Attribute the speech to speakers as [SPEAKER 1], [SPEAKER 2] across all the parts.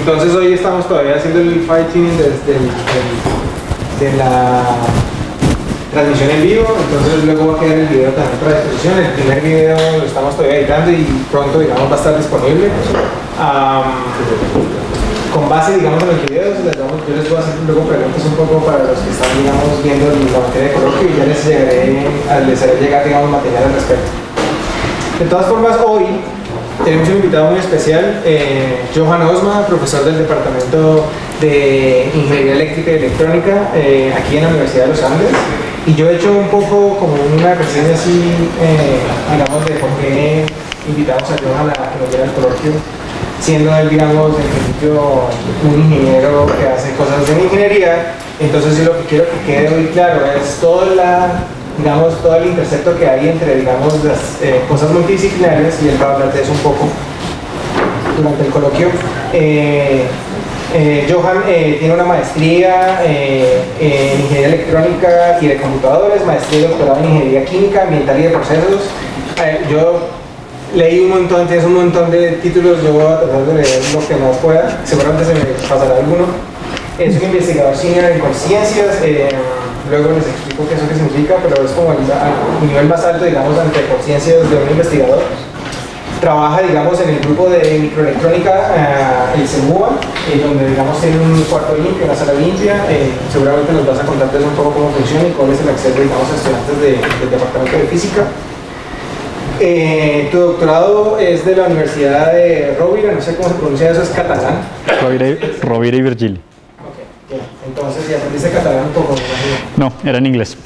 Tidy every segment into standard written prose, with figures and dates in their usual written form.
[SPEAKER 1] Entonces hoy estamos todavía haciendo el fine tuning de la transmisión en vivo, entonces luego va a quedar el video también para disposición. El primer video lo estamos todavía editando y pronto, digamos, va a estar disponible. Con base, digamos, en los videos, yo les voy a hacer luego preguntas un poco para los que están, digamos, viendo la materia de coloquio y ya les haré llegar, digamos, material al respecto. De todas formas, hoy tenemos un invitado muy especial, Johan Osma, profesor del Departamento de Ingeniería Eléctrica y Electrónica aquí en la Universidad de los Andes. Y yo he hecho un poco como una reseña así, digamos, de por qué invitamos a Johan a que nos diera el coloquio, siendo él, digamos, en principio un ingeniero que hace cosas de ingeniería. Entonces yo lo que quiero que quede muy claro es todo el intercepto que hay entre, digamos, las cosas multidisciplinarias, y él va a hablar de eso un poco durante el coloquio. Johan tiene una maestría en Ingeniería Electrónica y de Computadores, maestría y doctorado en Ingeniería Química, Ambiental y de Procesos. Yo leí un montón, tienes un montón de títulos, yo voy a tratar de leer lo que más pueda, seguramente se me pasará alguno. Es un investigador senior en conciencias, luego les explico qué significa, pero es como el nivel más alto, digamos, ante conciencias de un investigador. Trabaja, digamos, en el grupo de microelectrónica, el CEMUA, donde, digamos, tiene un cuarto limpio, una sala limpia. Seguramente nos vas a contar un poco cómo funciona y cuál es el acceso, digamos, a estudiantes del departamento de física. Tu doctorado es de la Universidad de Rovira, no sé cómo se pronuncia eso, es catalán.
[SPEAKER 2] Rovira y Virgili.
[SPEAKER 1] Ok, entonces, ¿y aprendiste catalán un poco?
[SPEAKER 2] No, era en inglés.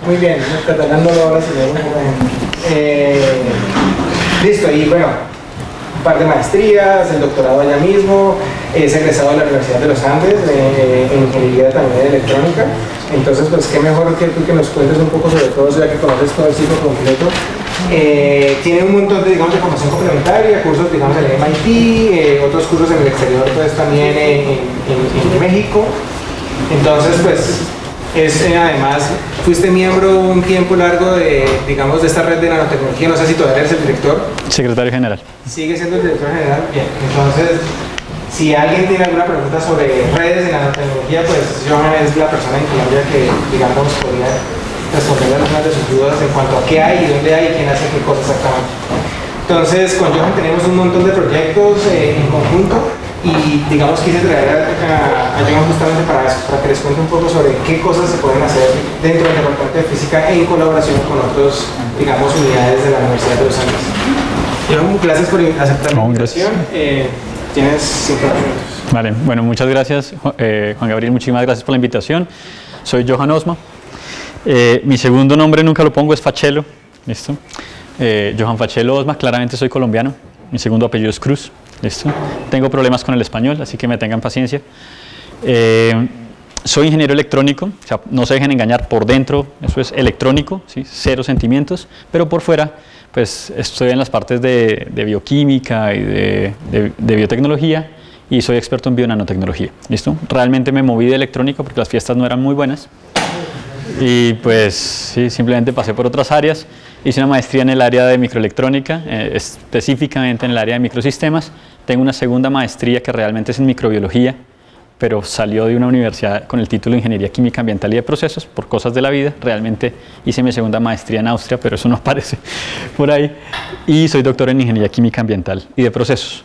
[SPEAKER 1] Muy bien, el catalán no lo hablas, sino un poco. Listo, y bueno, un par de maestrías, el doctorado allá mismo, es egresado de la Universidad de los Andes, en Ingeniería también de Electrónica. Entonces, pues qué mejor que tú que nos cuentes un poco sobre todo eso, ya que conoces todo el ciclo completo. Tiene un montón de, digamos, de formación complementaria, cursos, digamos, en el MIT, otros cursos en el exterior, pues también en México. Entonces, pues, además, fuiste miembro un tiempo largo de, digamos, de esta red de nanotecnología, no sé si todavía eres el director.
[SPEAKER 2] Secretario general.
[SPEAKER 1] Sigue siendo el director general, bien. Entonces, si alguien tiene alguna pregunta sobre redes de nanotecnología, pues Johan es la persona en Colombia que, digamos, podría responder algunas de sus dudas en cuanto a qué hay y dónde hay y quién hace qué cosas exactamente. Entonces, con Johan tenemos un montón de proyectos en conjunto y, digamos, quise traer a Johan justamente para eso, para que les cuente un poco sobre qué cosas se pueden hacer dentro del departamento de física en colaboración con otros, digamos, unidades de la Universidad de los Andes. Johan, gracias por aceptar la invitación. Tienes 5 minutos.
[SPEAKER 2] Vale, bueno, muchas gracias, Juan Gabriel, muchísimas gracias por la invitación. Soy Johan Osma. Mi segundo nombre nunca lo pongo, es Fachelo. ¿Listo? Johan Fachelo Osma, claramente soy colombiano. Mi segundo apellido es Cruz. ¿Listo? Tengo problemas con el español, así que me tengan paciencia. Soy ingeniero electrónico, o sea, no se dejen engañar, por dentro eso es electrónico, ¿sí? Cero sentimientos, pero por fuera pues estoy en las partes de bioquímica y de biotecnología, y soy experto en bionanotecnología. ¿Listo? Realmente me moví de electrónica porque las fiestas no eran muy buenas y pues sí, simplemente pasé por otras áreas. Hice una maestría en el área de microelectrónica, específicamente en el área de microsistemas. Tengo una segunda maestría que realmente es en microbiología, pero salió de una universidad con el título de Ingeniería Química, Ambiental y de Procesos, por cosas de la vida. Realmente hice mi segunda maestría en Austria, pero eso no aparece por ahí. Y soy doctor en Ingeniería Química, Ambiental y de Procesos.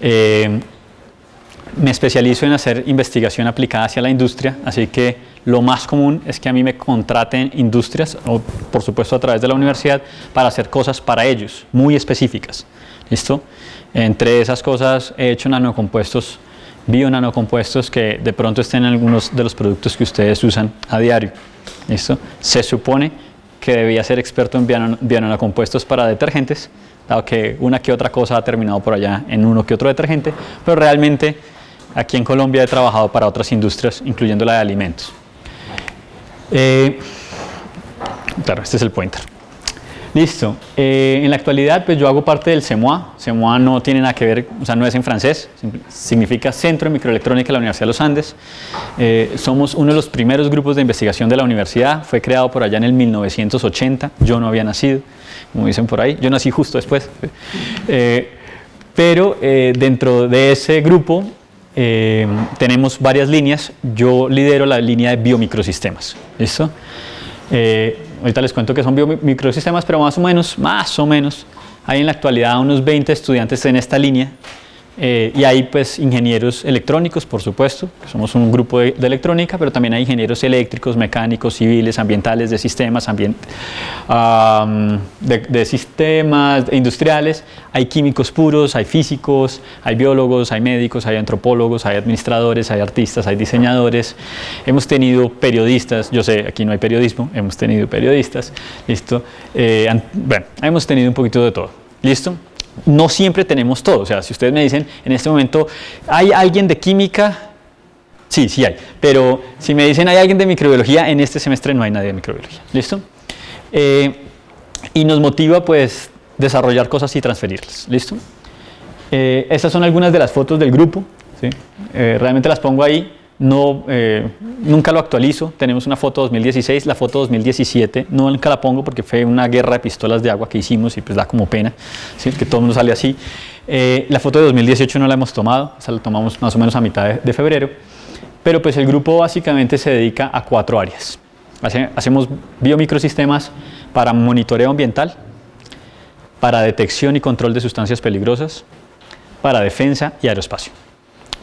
[SPEAKER 2] Me especializo en hacer investigación aplicada hacia la industria, así que lo más común es que a mí me contraten industrias, o por supuesto a través de la universidad, para hacer cosas para ellos, muy específicas. ¿Listo? Entre esas cosas he hecho nanocompuestos, bionanocompuestos que de pronto estén en algunos de los productos que ustedes usan a diario. ¿Listo? Se supone que debía ser experto en bionanocompuestos para detergentes, dado que una que otra cosa ha terminado por allá en uno que otro detergente, pero realmente aquí en Colombia he trabajado para otras industrias, incluyendo la de alimentos. Claro, este es el pointer. Listo. En la actualidad, pues yo hago parte del CEMUA. CEMUA no tiene nada que ver, o sea, no es en francés, significa Centro de Microelectrónica de la Universidad de los Andes. Somos uno de los primeros grupos de investigación de la universidad. Fue creado por allá en el 1980. Yo no había nacido, como dicen por ahí. Yo nací justo después. Pero dentro de ese grupo tenemos varias líneas. Yo lidero la línea de biomicrosistemas. ¿Listo? Ahorita les cuento que son biomicrosistemas, pero más o menos, hay en la actualidad unos 20 estudiantes en esta línea. Y hay pues ingenieros electrónicos, por supuesto, que somos un grupo de electrónica, pero también hay ingenieros eléctricos, mecánicos, civiles, ambientales, de sistemas, de sistemas industriales. Hay químicos puros, hay físicos, hay biólogos, hay médicos, hay antropólogos, hay administradores, hay artistas, hay diseñadores. Hemos tenido periodistas, yo sé, aquí no hay periodismo, hemos tenido periodistas, ¿listo? Bueno, hemos tenido un poquito de todo, ¿listo? No siempre tenemos todo, o sea, si ustedes me dicen en este momento, ¿hay alguien de química? Sí, sí hay, pero si me dicen, ¿hay alguien de microbiología? En este semestre no hay nadie de microbiología, ¿listo? Y nos motiva pues desarrollar cosas y transferirlas, ¿listo? Estas son algunas de las fotos del grupo, ¿sí? Realmente las pongo ahí. No, nunca lo actualizo. Tenemos una foto 2016, la foto 2017 nunca la pongo porque fue una guerra de pistolas de agua que hicimos y pues da como pena, ¿sí? Que todo el mundo sale así. La foto de 2018 no la hemos tomado, esa la tomamos más o menos a mitad de febrero, pero pues el grupo básicamente se dedica a 4 áreas. Hacemos biomicrosistemas para monitoreo ambiental, para detección y control de sustancias peligrosas, para defensa y aeroespacio.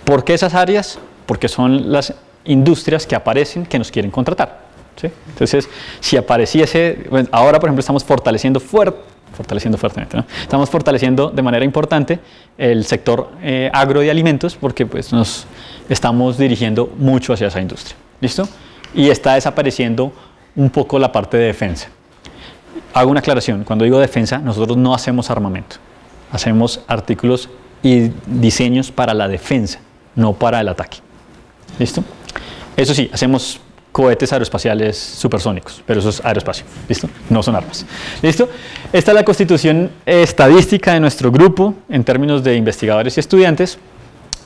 [SPEAKER 2] ¿Por qué esas áreas? Porque son las industrias que aparecen que nos quieren contratar, ¿sí? Entonces, si apareciese, bueno, ahora por ejemplo estamos fortaleciendo fuertemente, ¿no? Estamos fortaleciendo de manera importante el sector agro y alimentos porque pues nos estamos dirigiendo mucho hacia esa industria, ¿listo? Y está desapareciendo un poco la parte de defensa. Hago una aclaración, cuando digo defensa, nosotros no hacemos armamento, hacemos artículos y diseños para la defensa, no para el ataque. ¿Listo? Eso sí, hacemos cohetes aeroespaciales supersónicos, pero eso es aeroespacio, ¿listo? No son armas. ¿Listo? Esta es la constitución estadística de nuestro grupo en términos de investigadores y estudiantes.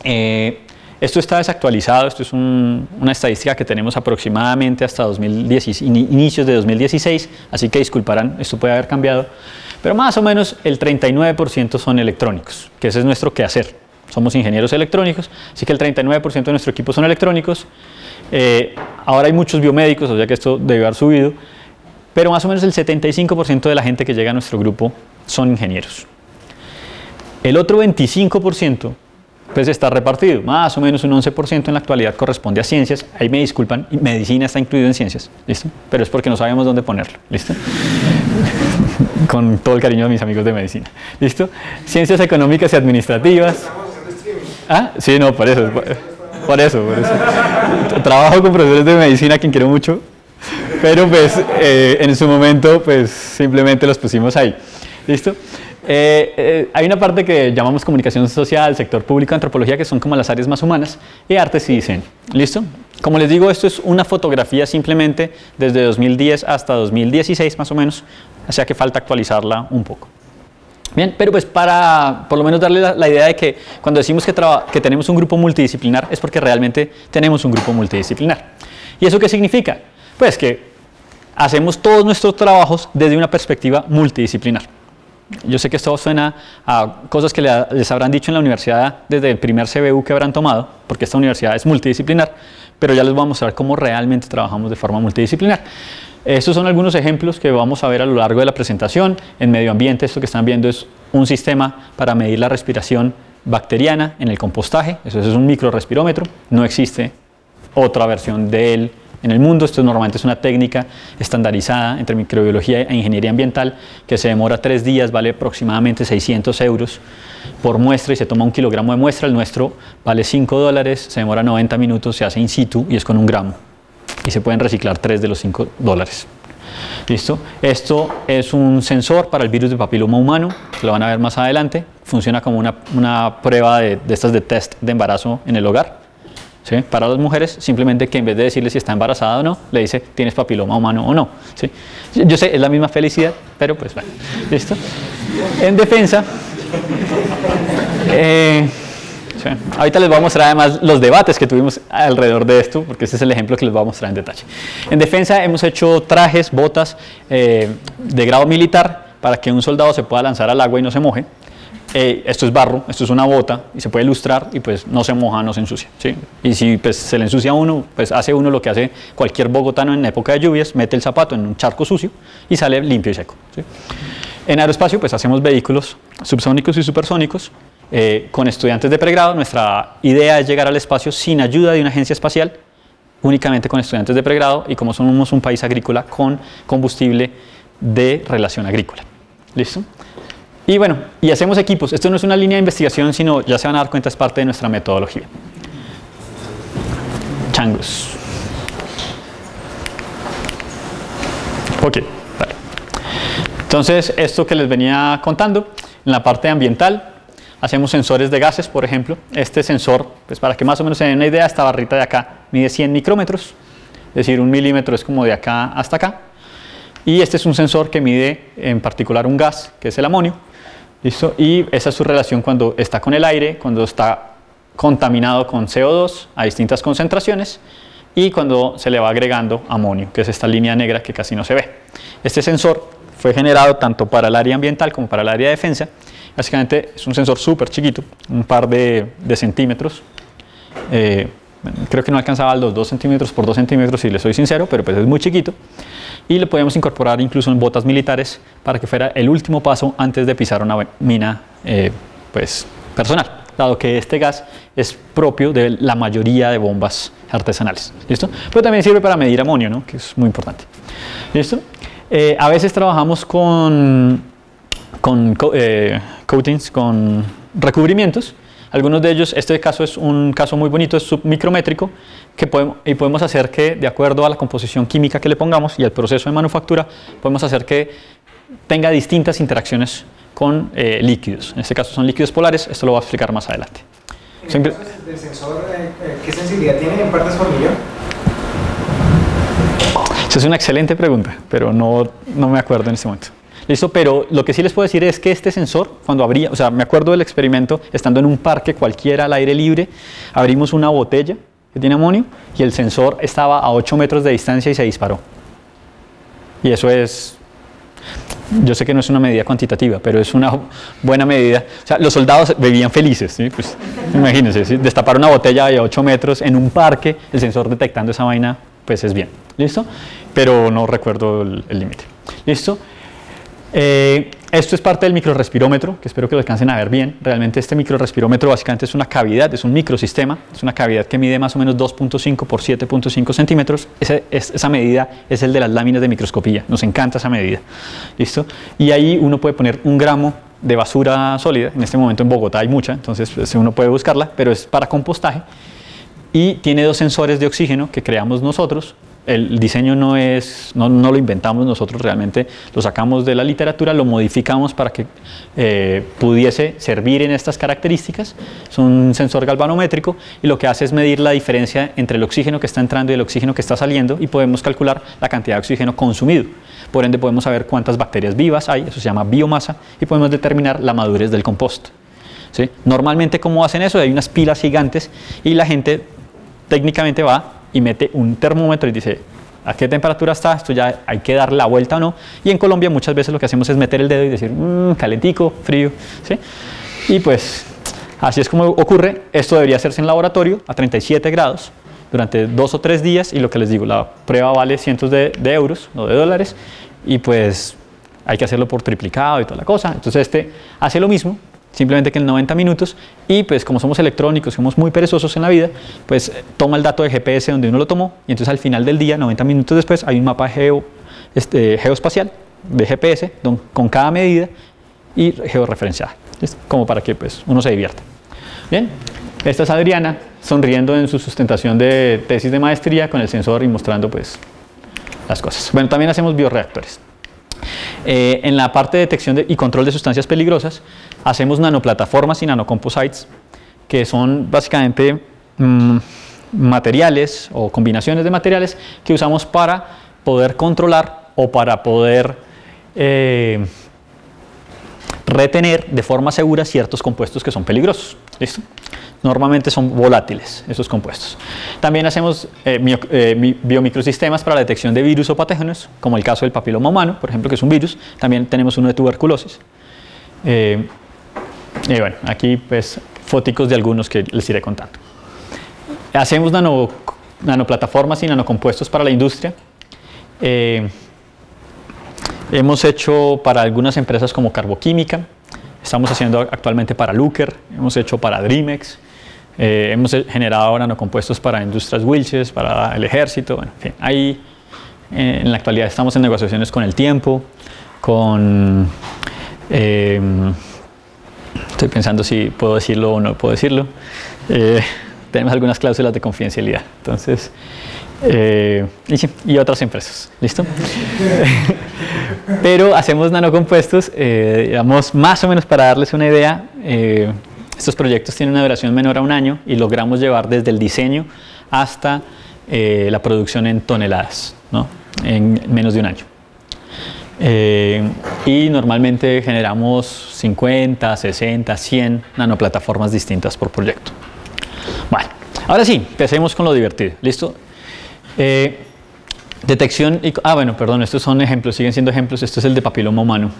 [SPEAKER 2] Esto está desactualizado, esto es una estadística que tenemos aproximadamente hasta inicios de 2016, así que disculparán, esto puede haber cambiado, pero más o menos el 39% son electrónicos, que ese es nuestro quehacer. Somos ingenieros electrónicos, así que el 39% de nuestro equipo son electrónicos. Ahora hay muchos biomédicos, o sea que esto debe haber subido, pero más o menos el 75% de la gente que llega a nuestro grupo son ingenieros. El otro 25% pues está repartido, más o menos un 11% en la actualidad corresponde a ciencias. Ahí me disculpan, medicina está incluido en ciencias, ¿listo? Pero es porque no sabemos dónde ponerlo, ¿listo? Con todo el cariño de mis amigos de medicina, ¿listo? Ciencias económicas y administrativas. Ah, sí, no, por eso. Trabajo con profesores de medicina a quien quiero mucho, pero pues en su momento pues simplemente los pusimos ahí, ¿listo? Hay una parte que llamamos comunicación social, sector público, antropología, que son como las áreas más humanas, y artes y diseño, ¿listo? Como les digo, esto es una fotografía simplemente desde 2010 hasta 2016 más o menos, o sea que falta actualizarla un poco. Bien, pero pues para por lo menos darle la idea de que cuando decimos que tenemos un grupo multidisciplinar es porque realmente tenemos un grupo multidisciplinar. ¿Y eso qué significa? Pues que hacemos todos nuestros trabajos desde una perspectiva multidisciplinar. Yo sé que esto suena a cosas que les habrán dicho en la universidad desde el primer CBU que habrán tomado, porque esta universidad es multidisciplinar, pero ya les voy a mostrar cómo realmente trabajamos de forma multidisciplinar. Estos son algunos ejemplos que vamos a ver a lo largo de la presentación. En medio ambiente, esto que están viendo es un sistema para medir la respiración bacteriana en el compostaje. Eso es un microrespirómetro. No existe otra versión de él en el mundo. Esto normalmente es una técnica estandarizada entre microbiología e ingeniería ambiental que se demora 3 días, vale aproximadamente 600 euros por muestra y se toma 1 kilogramo de muestra. El nuestro vale $5, se demora 90 minutos, se hace in situ y es con 1 gramo. Y se pueden reciclar 3 de los $5. ¿Listo? Esto es un sensor para el virus de papiloma humano, que lo van a ver más adelante. Funciona como una prueba de estas de test de embarazo en el hogar. ¿Sí? Para las mujeres, simplemente que en vez de decirle si está embarazada o no, le dice tienes papiloma humano o no. ¿Sí? Yo sé, es la misma felicidad, pero pues bueno. ¿Listo? En defensa, sí. Ahorita les voy a mostrar además los debates que tuvimos alrededor de esto, porque este es el ejemplo que les voy a mostrar en detalle. En defensa hemos hecho trajes, botas de grado militar para que un soldado se pueda lanzar al agua y no se moje. esto es barro, esto es una bota y se puede lustrar y pues no se moja, no se ensucia, ¿sí? Y si pues, se le ensucia a uno, pues hace uno lo que hace cualquier bogotano en época de lluvias, mete el zapato en un charco sucio y sale limpio y seco, ¿sí? En aeroespacio pues hacemos vehículos subsónicos y supersónicos con estudiantes de pregrado. Nuestra idea es llegar al espacio sin ayuda de una agencia espacial, únicamente con estudiantes de pregrado y como somos un país agrícola con combustible de relación agrícola. ¿Listo? Y bueno, y hacemos equipos. Esto no es una línea de investigación, sino ya se van a dar cuenta, es parte de nuestra metodología. Changos. Ok, vale. Entonces, esto que les venía contando, en la parte ambiental, hacemos sensores de gases, por ejemplo. Este sensor, pues para que más o menos se den una idea, esta barrita de acá mide 100 micrómetros, es decir, 1 milímetro es como de acá hasta acá. Y este es un sensor que mide en particular un gas, que es el amonio. ¿Listo? Y esa es su relación cuando está con el aire, cuando está contaminado con CO2 a distintas concentraciones y cuando se le va agregando amonio, que es esta línea negra que casi no se ve. Este sensor fue generado tanto para el área ambiental como para el área de defensa. Básicamente es un sensor súper chiquito, un par de centímetros. Creo que no alcanzaba los 2 centímetros por 2 centímetros, si les soy sincero, pero pues es muy chiquito. Y lo podemos incorporar incluso en botas militares para que fuera el último paso antes de pisar una mina pues, personal, dado que este gas es propio de la mayoría de bombas artesanales. ¿Listo? Pero también sirve para medir amonio, ¿no? Que es muy importante. ¿Listo? A veces trabajamos con coatings, con recubrimientos. Algunos de ellos, este caso es un caso muy bonito, es submicrométrico, y podemos hacer que, de acuerdo a la composición química que le pongamos y al proceso de manufactura, podemos hacer que tenga distintas interacciones con líquidos. En este caso son líquidos polares, esto lo voy a explicar más adelante.
[SPEAKER 1] En el caso del sensor, ¿qué sensibilidad tiene en partes por millón?
[SPEAKER 2] Esa es una excelente pregunta, pero no me acuerdo en este momento. ¿Listo? Pero lo que sí les puedo decir es que este sensor, cuando abría, o sea, me acuerdo del experimento, estando en un parque cualquiera al aire libre, abrimos una botella que tiene amonio y el sensor estaba a 8 metros de distancia y se disparó. Y eso es, yo sé que no es una medida cuantitativa, pero es una buena medida. O sea, los soldados vivían felices, ¿sí? Pues, imagínense, ¿sí? Destapar una botella de 8 metros en un parque, el sensor detectando esa vaina, pues es bien. ¿Listo? Pero no recuerdo el límite. ¿Listo? Esto es parte del microrespirómetro, que espero que lo alcancen a ver bien. Realmente este microrespirómetro básicamente es una cavidad, es un microsistema, es una cavidad que mide más o menos 2.5 por 7.5 centímetros. Esa medida es el de las láminas de microscopía, nos encanta esa medida. ¿Listo? Y ahí uno puede poner 1 gramo de basura sólida. En este momento en Bogotá hay mucha, entonces pues, uno puede buscarla, pero es para compostaje. Y tiene 2 sensores de oxígeno que creamos nosotros. El diseño no lo inventamos nosotros, realmente lo sacamos de la literatura, lo modificamos para que pudiese servir en estas características. Es un sensor galvanométrico y lo que hace es medir la diferencia entre el oxígeno que está entrando y el oxígeno que está saliendo y podemos calcular la cantidad de oxígeno consumido. Por ende podemos saber cuántas bacterias vivas hay, eso se llama biomasa, y podemos determinar la madurez del compost. ¿Sí? Normalmente, ¿cómo hacen eso? Hay unas pilas gigantes y la gente técnicamente va y mete un termómetro y dice a qué temperatura está, esto ya hay que darle la vuelta o no. Y en Colombia muchas veces lo que hacemos es meter el dedo y decir calentico, frío, ¿sí? Y pues así es como ocurre. Esto debería hacerse en laboratorio a 37 grados durante 2 o 3 días y lo que les digo, la prueba vale cientos de euros o de dólares y pues hay que hacerlo por triplicado y toda la cosa. Entonces este hace lo mismo, simplemente que en 90 minutos, y pues como somos electrónicos, somos muy perezosos en la vida, pues toma el dato de GPS donde uno lo tomó, y entonces al final del día, 90 minutos después, hay un mapa geoespacial de GPS con cada medida y georreferenciada, ¿listo? Como para que pues uno se divierta. Bien, esta es Adriana sonriendo en su sustentación de tesis de maestría con el sensor y mostrando pues las cosas. Bueno, también hacemos bioreactores. En la parte de detección y control de sustancias peligrosas hacemos nanoplataformas y nanocomposites, que son básicamente materiales o combinaciones de materiales que usamos para poder controlar o para poder retener de forma segura ciertos compuestos que son peligrosos. ¿Listo? Normalmente son volátiles esos compuestos. También hacemos biomicrosistemas para la detección de virus o patógenos, como el caso del papiloma humano, por ejemplo, que es un virus. También tenemos uno de tuberculosis. Y bueno, aquí pues foticos de algunos que les iré contando. Hacemos nanoplataformas y nanocompuestos para la industria. Hemos hecho para algunas empresas como Carboquímica, estamos haciendo actualmente para Luker, hemos hecho para Dreamex, hemos generado nanocompuestos para Industrias Wilches, para el ejército, bueno, en fin, ahí en la actualidad estamos en negociaciones con El Tiempo, con... estoy pensando si puedo decirlo o no puedo decirlo. Tenemos algunas cláusulas de confidencialidad, entonces... y otras empresas, ¿listo? Pero hacemos nanocompuestos, digamos, más o menos para darles una idea, estos proyectos tienen una duración menor a un año y logramos llevar desde el diseño hasta la producción en toneladas, ¿no? En menos de un año. Y normalmente generamos 50, 60, 100 nanoplataformas distintas por proyecto. Bueno, ahora sí, empecemos con lo divertido, ¿listo? Detección y... bueno, perdón, estos son ejemplos, siguen siendo ejemplos. Esto es el de papiloma humano.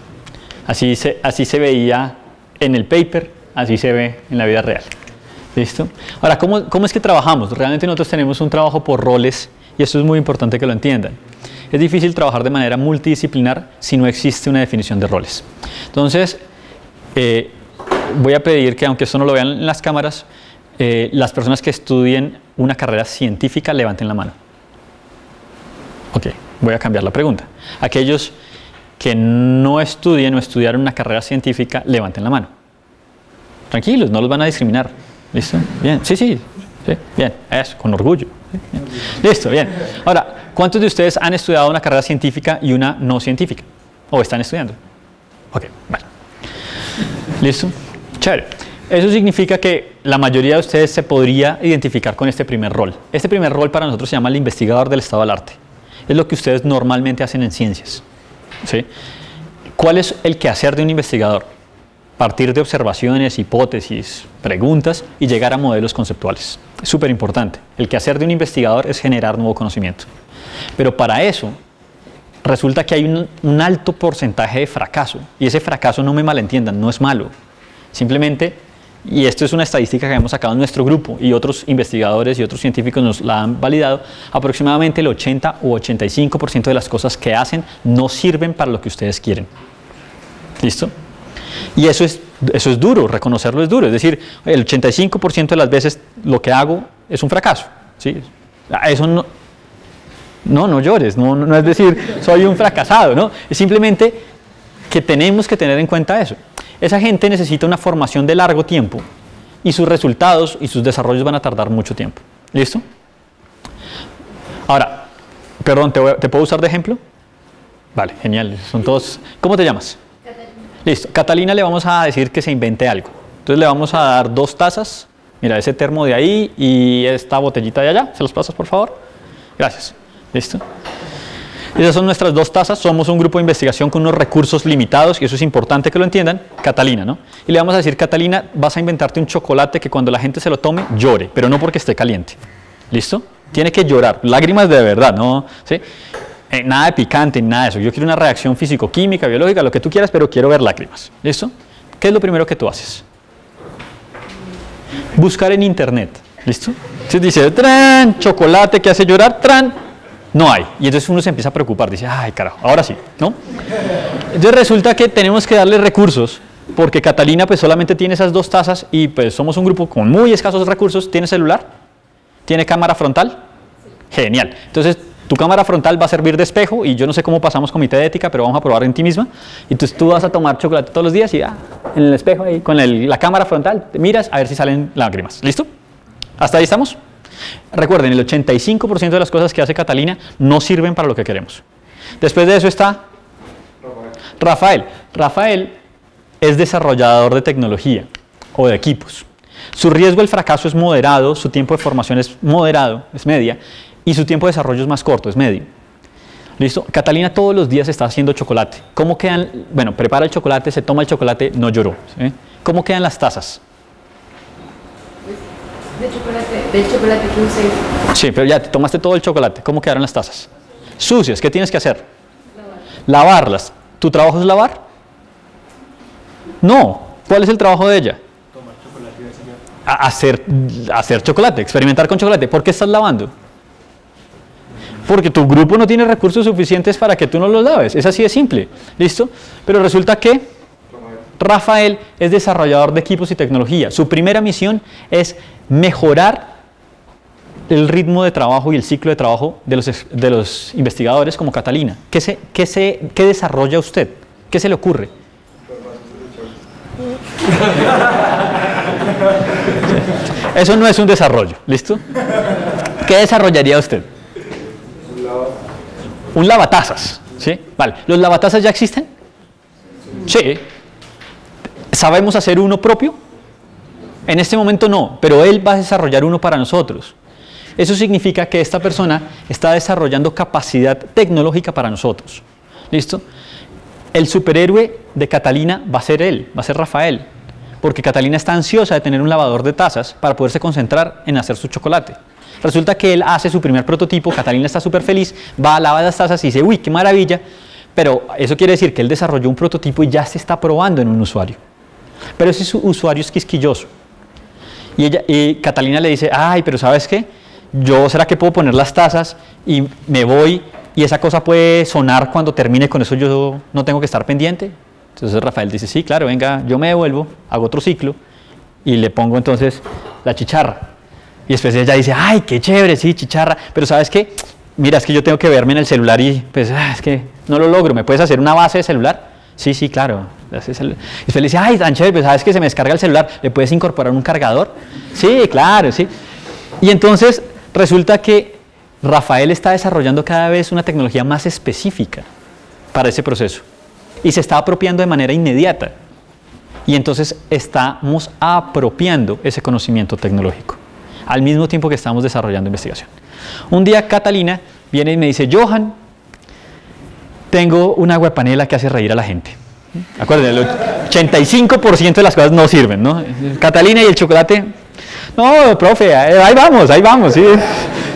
[SPEAKER 2] Así se veía en el paper, así se ve en la vida real. ¿Listo? Ahora, ¿cómo es que trabajamos? Realmente nosotros tenemos un trabajo por roles y esto es muy importante que lo entiendan. Es difícil trabajar de manera multidisciplinar si no existe una definición de roles. Entonces, voy a pedir que, aunque esto no lo vean en las cámaras, las personas que estudien una carrera científica levanten la mano. Ok, voy a cambiar la pregunta. Aquellos que no estudien o estudiaron una carrera científica, levanten la mano. Tranquilos, no los van a discriminar. ¿Listo? Bien, sí, bien, eso, con orgullo. ¿Sí? Bien. Listo, bien. Ahora, ¿cuántos de ustedes han estudiado una carrera científica y una no científica? ¿O están estudiando? Ok, vale. ¿Listo? Chévere. Eso significa que la mayoría de ustedes se podría identificar con este primer rol. Este primer rol para nosotros se llama el investigador del estado del arte. Es lo que ustedes normalmente hacen en ciencias. ¿Sí? ¿Cuál es el quehacer de un investigador? Partir de observaciones, hipótesis, preguntas y llegar a modelos conceptuales. Es súper importante. El quehacer de un investigador es generar nuevo conocimiento. Pero para eso resulta que hay un alto porcentaje de fracaso. Y ese fracaso, no me malentiendan, no es malo. Simplemente, y esto es una estadística que hemos sacado en nuestro grupo y otros investigadores y otros científicos nos la han validado, aproximadamente el 80 o 85% de las cosas que hacen no sirven para lo que ustedes quieren. ¿Listo? Y eso es duro, reconocerlo es duro. Es decir, el 85% de las veces lo que hago es un fracaso. ¿Sí? Eso no llores, no es decir, soy un fracasado, ¿no? Es simplemente que tenemos que tener en cuenta eso. Esa gente necesita una formación de largo tiempo y sus resultados y sus desarrollos van a tardar mucho tiempo. ¿Listo? Ahora, perdón, ¿te puedo usar de ejemplo? Vale, genial. Son todos... ¿Cómo te llamas? Catalina. Listo. Catalina le vamos a decir que se invente algo. Entonces le vamos a dar 2 tazas. Mira, ese termo de ahí y esta botellita de allá. ¿Se los pasas, por favor? Gracias. ¿Listo? Esas son nuestras 2 tazas, somos un grupo de investigación con unos recursos limitados y eso es importante que lo entiendan. Catalina, ¿no? Y le vamos a decir, Catalina, vas a inventarte un chocolate que cuando la gente se lo tome, llore, pero no porque esté caliente. ¿Listo? Tiene que llorar, lágrimas de verdad, ¿no? ¿Sí? Nada de picante, nada de eso. Yo quiero una reacción físico-química, biológica, lo que tú quieras, pero quiero ver lágrimas. ¿Listo? ¿Qué es lo primero que tú haces? Buscar en internet. ¿Listo? Entonces dice, tran, chocolate que hace llorar, tran. No hay. Y entonces uno se empieza a preocupar, dice, ay carajo, ahora sí, ¿no? Entonces resulta que tenemos que darle recursos, porque Catalina pues solamente tiene esas 2 tazas y pues somos un grupo con muy escasos recursos. ¿Tiene celular? ¿Tiene cámara frontal? Sí. Genial. Entonces tu cámara frontal va a servir de espejo y yo no sé cómo pasamos comité de ética, pero vamos a probar en ti misma. Entonces tú vas a tomar chocolate todos los días y en el espejo ahí, con la cámara frontal, te miras a ver si salen lágrimas. ¿Listo? ¿Hasta ahí estamos? Recuerden, el 85% de las cosas que hace Catalina no sirven para lo que queremos. Después de eso está Rafael. Rafael es desarrollador de tecnología o de equipos. Su riesgo al fracaso es moderado, su tiempo de formación es moderado, es media, y su tiempo de desarrollo es más corto, es medio. ¿Listo? Catalina todos los días está haciendo chocolate. ¿Cómo quedan? Bueno, prepara el chocolate, se toma el chocolate, no lloró. ¿Sí? ¿Cómo quedan las tazas?
[SPEAKER 3] Del chocolate que usé.
[SPEAKER 2] Sí, pero ya te tomaste todo el chocolate. ¿Cómo quedaron las tazas? Sucias. ¿Qué tienes que hacer? Lavarlas. ¿Tu trabajo es lavar? No. ¿Cuál es el trabajo de ella?
[SPEAKER 1] Tomar chocolate y ver si ya.
[SPEAKER 2] Hacer chocolate, experimentar con chocolate. ¿Por qué estás lavando? Porque tu grupo no tiene recursos suficientes para que tú no los laves. Es así de simple. ¿Listo? Pero resulta que Rafael es desarrollador de equipos y tecnología. Su primera misión es mejorar el ritmo de trabajo y el ciclo de trabajo de los investigadores como Catalina. ¿Qué desarrolla usted? ¿Qué se le ocurre? Eso no es un desarrollo, ¿listo? ¿Qué desarrollaría usted? Un lavatazas, ¿sí? Vale, ¿los lavatazas ya existen? Sí. ¿Sabemos hacer uno propio? En este momento no, pero él va a desarrollar uno para nosotros. Eso significa que esta persona está desarrollando capacidad tecnológica para nosotros. ¿Listo? El superhéroe de Catalina va a ser él, va a ser Rafael, porque Catalina está ansiosa de tener un lavador de tazas para poderse concentrar en hacer su chocolate. Resulta que él hace su primer prototipo, Catalina está súper feliz, va a lavar las tazas y dice, uy, qué maravilla, pero eso quiere decir que él desarrolló un prototipo y ya se está probando en un usuario. Pero ese usuario es quisquilloso. Y Catalina le dice, ay, pero ¿sabes qué? Yo, ¿será que puedo poner las tazas y me voy y esa cosa puede sonar cuando termine con eso, yo no tengo que estar pendiente? Entonces Rafael dice, sí, claro, venga, yo me devuelvo, hago otro ciclo y le pongo entonces la chicharra. Y después ella dice, ay, qué chévere, sí, chicharra, pero ¿sabes qué? Mira, es que yo tengo que verme en el celular y pues es que no lo logro, ¿me puedes hacer una base de celular? Sí, sí, claro. Y después le dice, ay, tan chévere, pues ¿sabes que se me descarga el celular? ¿Le puedes incorporar un cargador? Sí, claro, sí. Y entonces resulta que Rafael está desarrollando cada vez una tecnología más específica para ese proceso y se está apropiando de manera inmediata. Y entonces estamos apropiando ese conocimiento tecnológico al mismo tiempo que estamos desarrollando investigación. Un día Catalina viene y me dice, Johan, tengo una aguapanela que hace reír a la gente. Acuérdense, el 85% de las cosas no sirven, ¿no? Catalina y el chocolate, no, profe, ahí vamos, sí,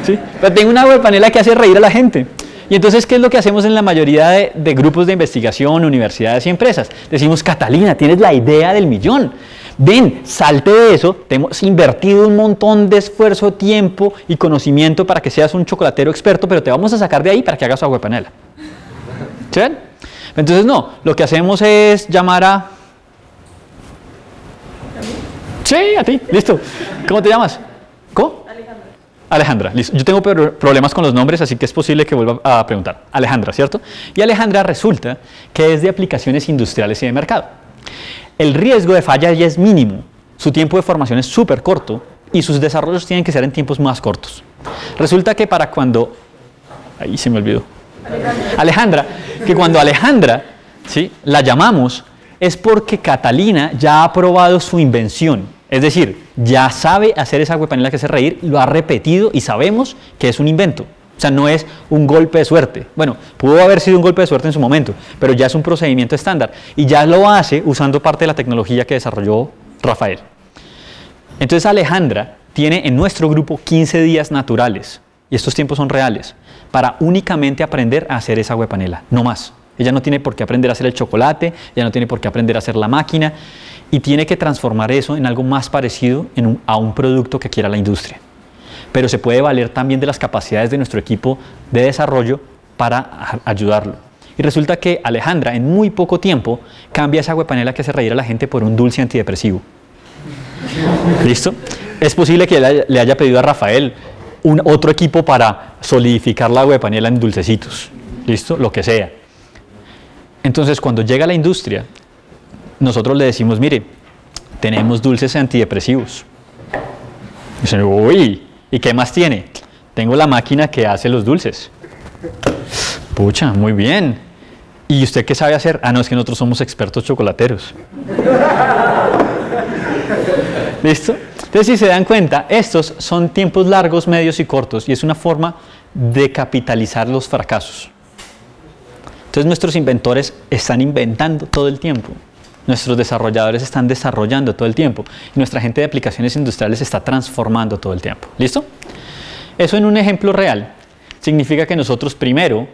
[SPEAKER 2] sí. Pero tengo una aguapanela que hace reír a la gente. Y entonces, ¿qué es lo que hacemos en la mayoría de grupos de investigación, universidades y empresas? Decimos, Catalina, tienes la idea del millón. Ven, salte de eso, te hemos invertido un montón de esfuerzo, tiempo y conocimiento para que seas un chocolatero experto, pero te vamos a sacar de ahí para que hagas aguapanela. ¿Sí ven? Entonces, no, lo que hacemos es llamar a... Sí, a ti, listo. ¿Cómo te llamas? ¿Cómo? Alejandra, listo. Yo tengo problemas con los nombres, así que es posible que vuelva a preguntar. Alejandra, ¿cierto? Y Alejandra resulta que es de aplicaciones industriales y de mercado. El riesgo de falla ya es mínimo, su tiempo de formación es súper corto y sus desarrollos tienen que ser en tiempos más cortos. Resulta que para cuando... Ahí se me olvidó. Alejandra, que cuando Alejandra, ¿sí?, la llamamos es porque Catalina ya ha probado su invención. Es decir, ya sabe hacer esa aguapanela que hace reír, lo ha repetido y sabemos que es un invento. O sea, no es un golpe de suerte. Bueno, pudo haber sido un golpe de suerte en su momento, pero ya es un procedimiento estándar y ya lo hace usando parte de la tecnología que desarrolló Rafael. Entonces Alejandra tiene en nuestro grupo 15 días naturales, y estos tiempos son reales, para únicamente aprender a hacer esa aguapanela, no más. Ella no tiene por qué aprender a hacer el chocolate, ella no tiene por qué aprender a hacer la máquina, y tiene que transformar eso en algo más parecido a un producto que quiera la industria. Pero se puede valer también de las capacidades de nuestro equipo de desarrollo para ayudarlo. Y resulta que Alejandra en muy poco tiempo cambia esa aguapanela que hace reír a la gente por un dulce antidepresivo. ¿Listo? Es posible que le haya pedido a Rafael otro equipo para solidificar la aguapanela en dulcecitos. ¿Listo? Lo que sea. Entonces, cuando llega a la industria, nosotros le decimos, mire, tenemos dulces antidepresivos. Dicen, uy, ¿y qué más tiene? Tengo la máquina que hace los dulces. Pucha, muy bien. ¿Y usted qué sabe hacer? Ah, no, es que nosotros somos expertos chocolateros. ¿Listo? Entonces, si se dan cuenta, estos son tiempos largos, medios y cortos, y es una forma de capitalizar los fracasos. Entonces, nuestros inventores están inventando todo el tiempo. Nuestros desarrolladores están desarrollando todo el tiempo. Y nuestra gente de aplicaciones industriales está transformando todo el tiempo. ¿Listo? Eso en un ejemplo real significa que nosotros primero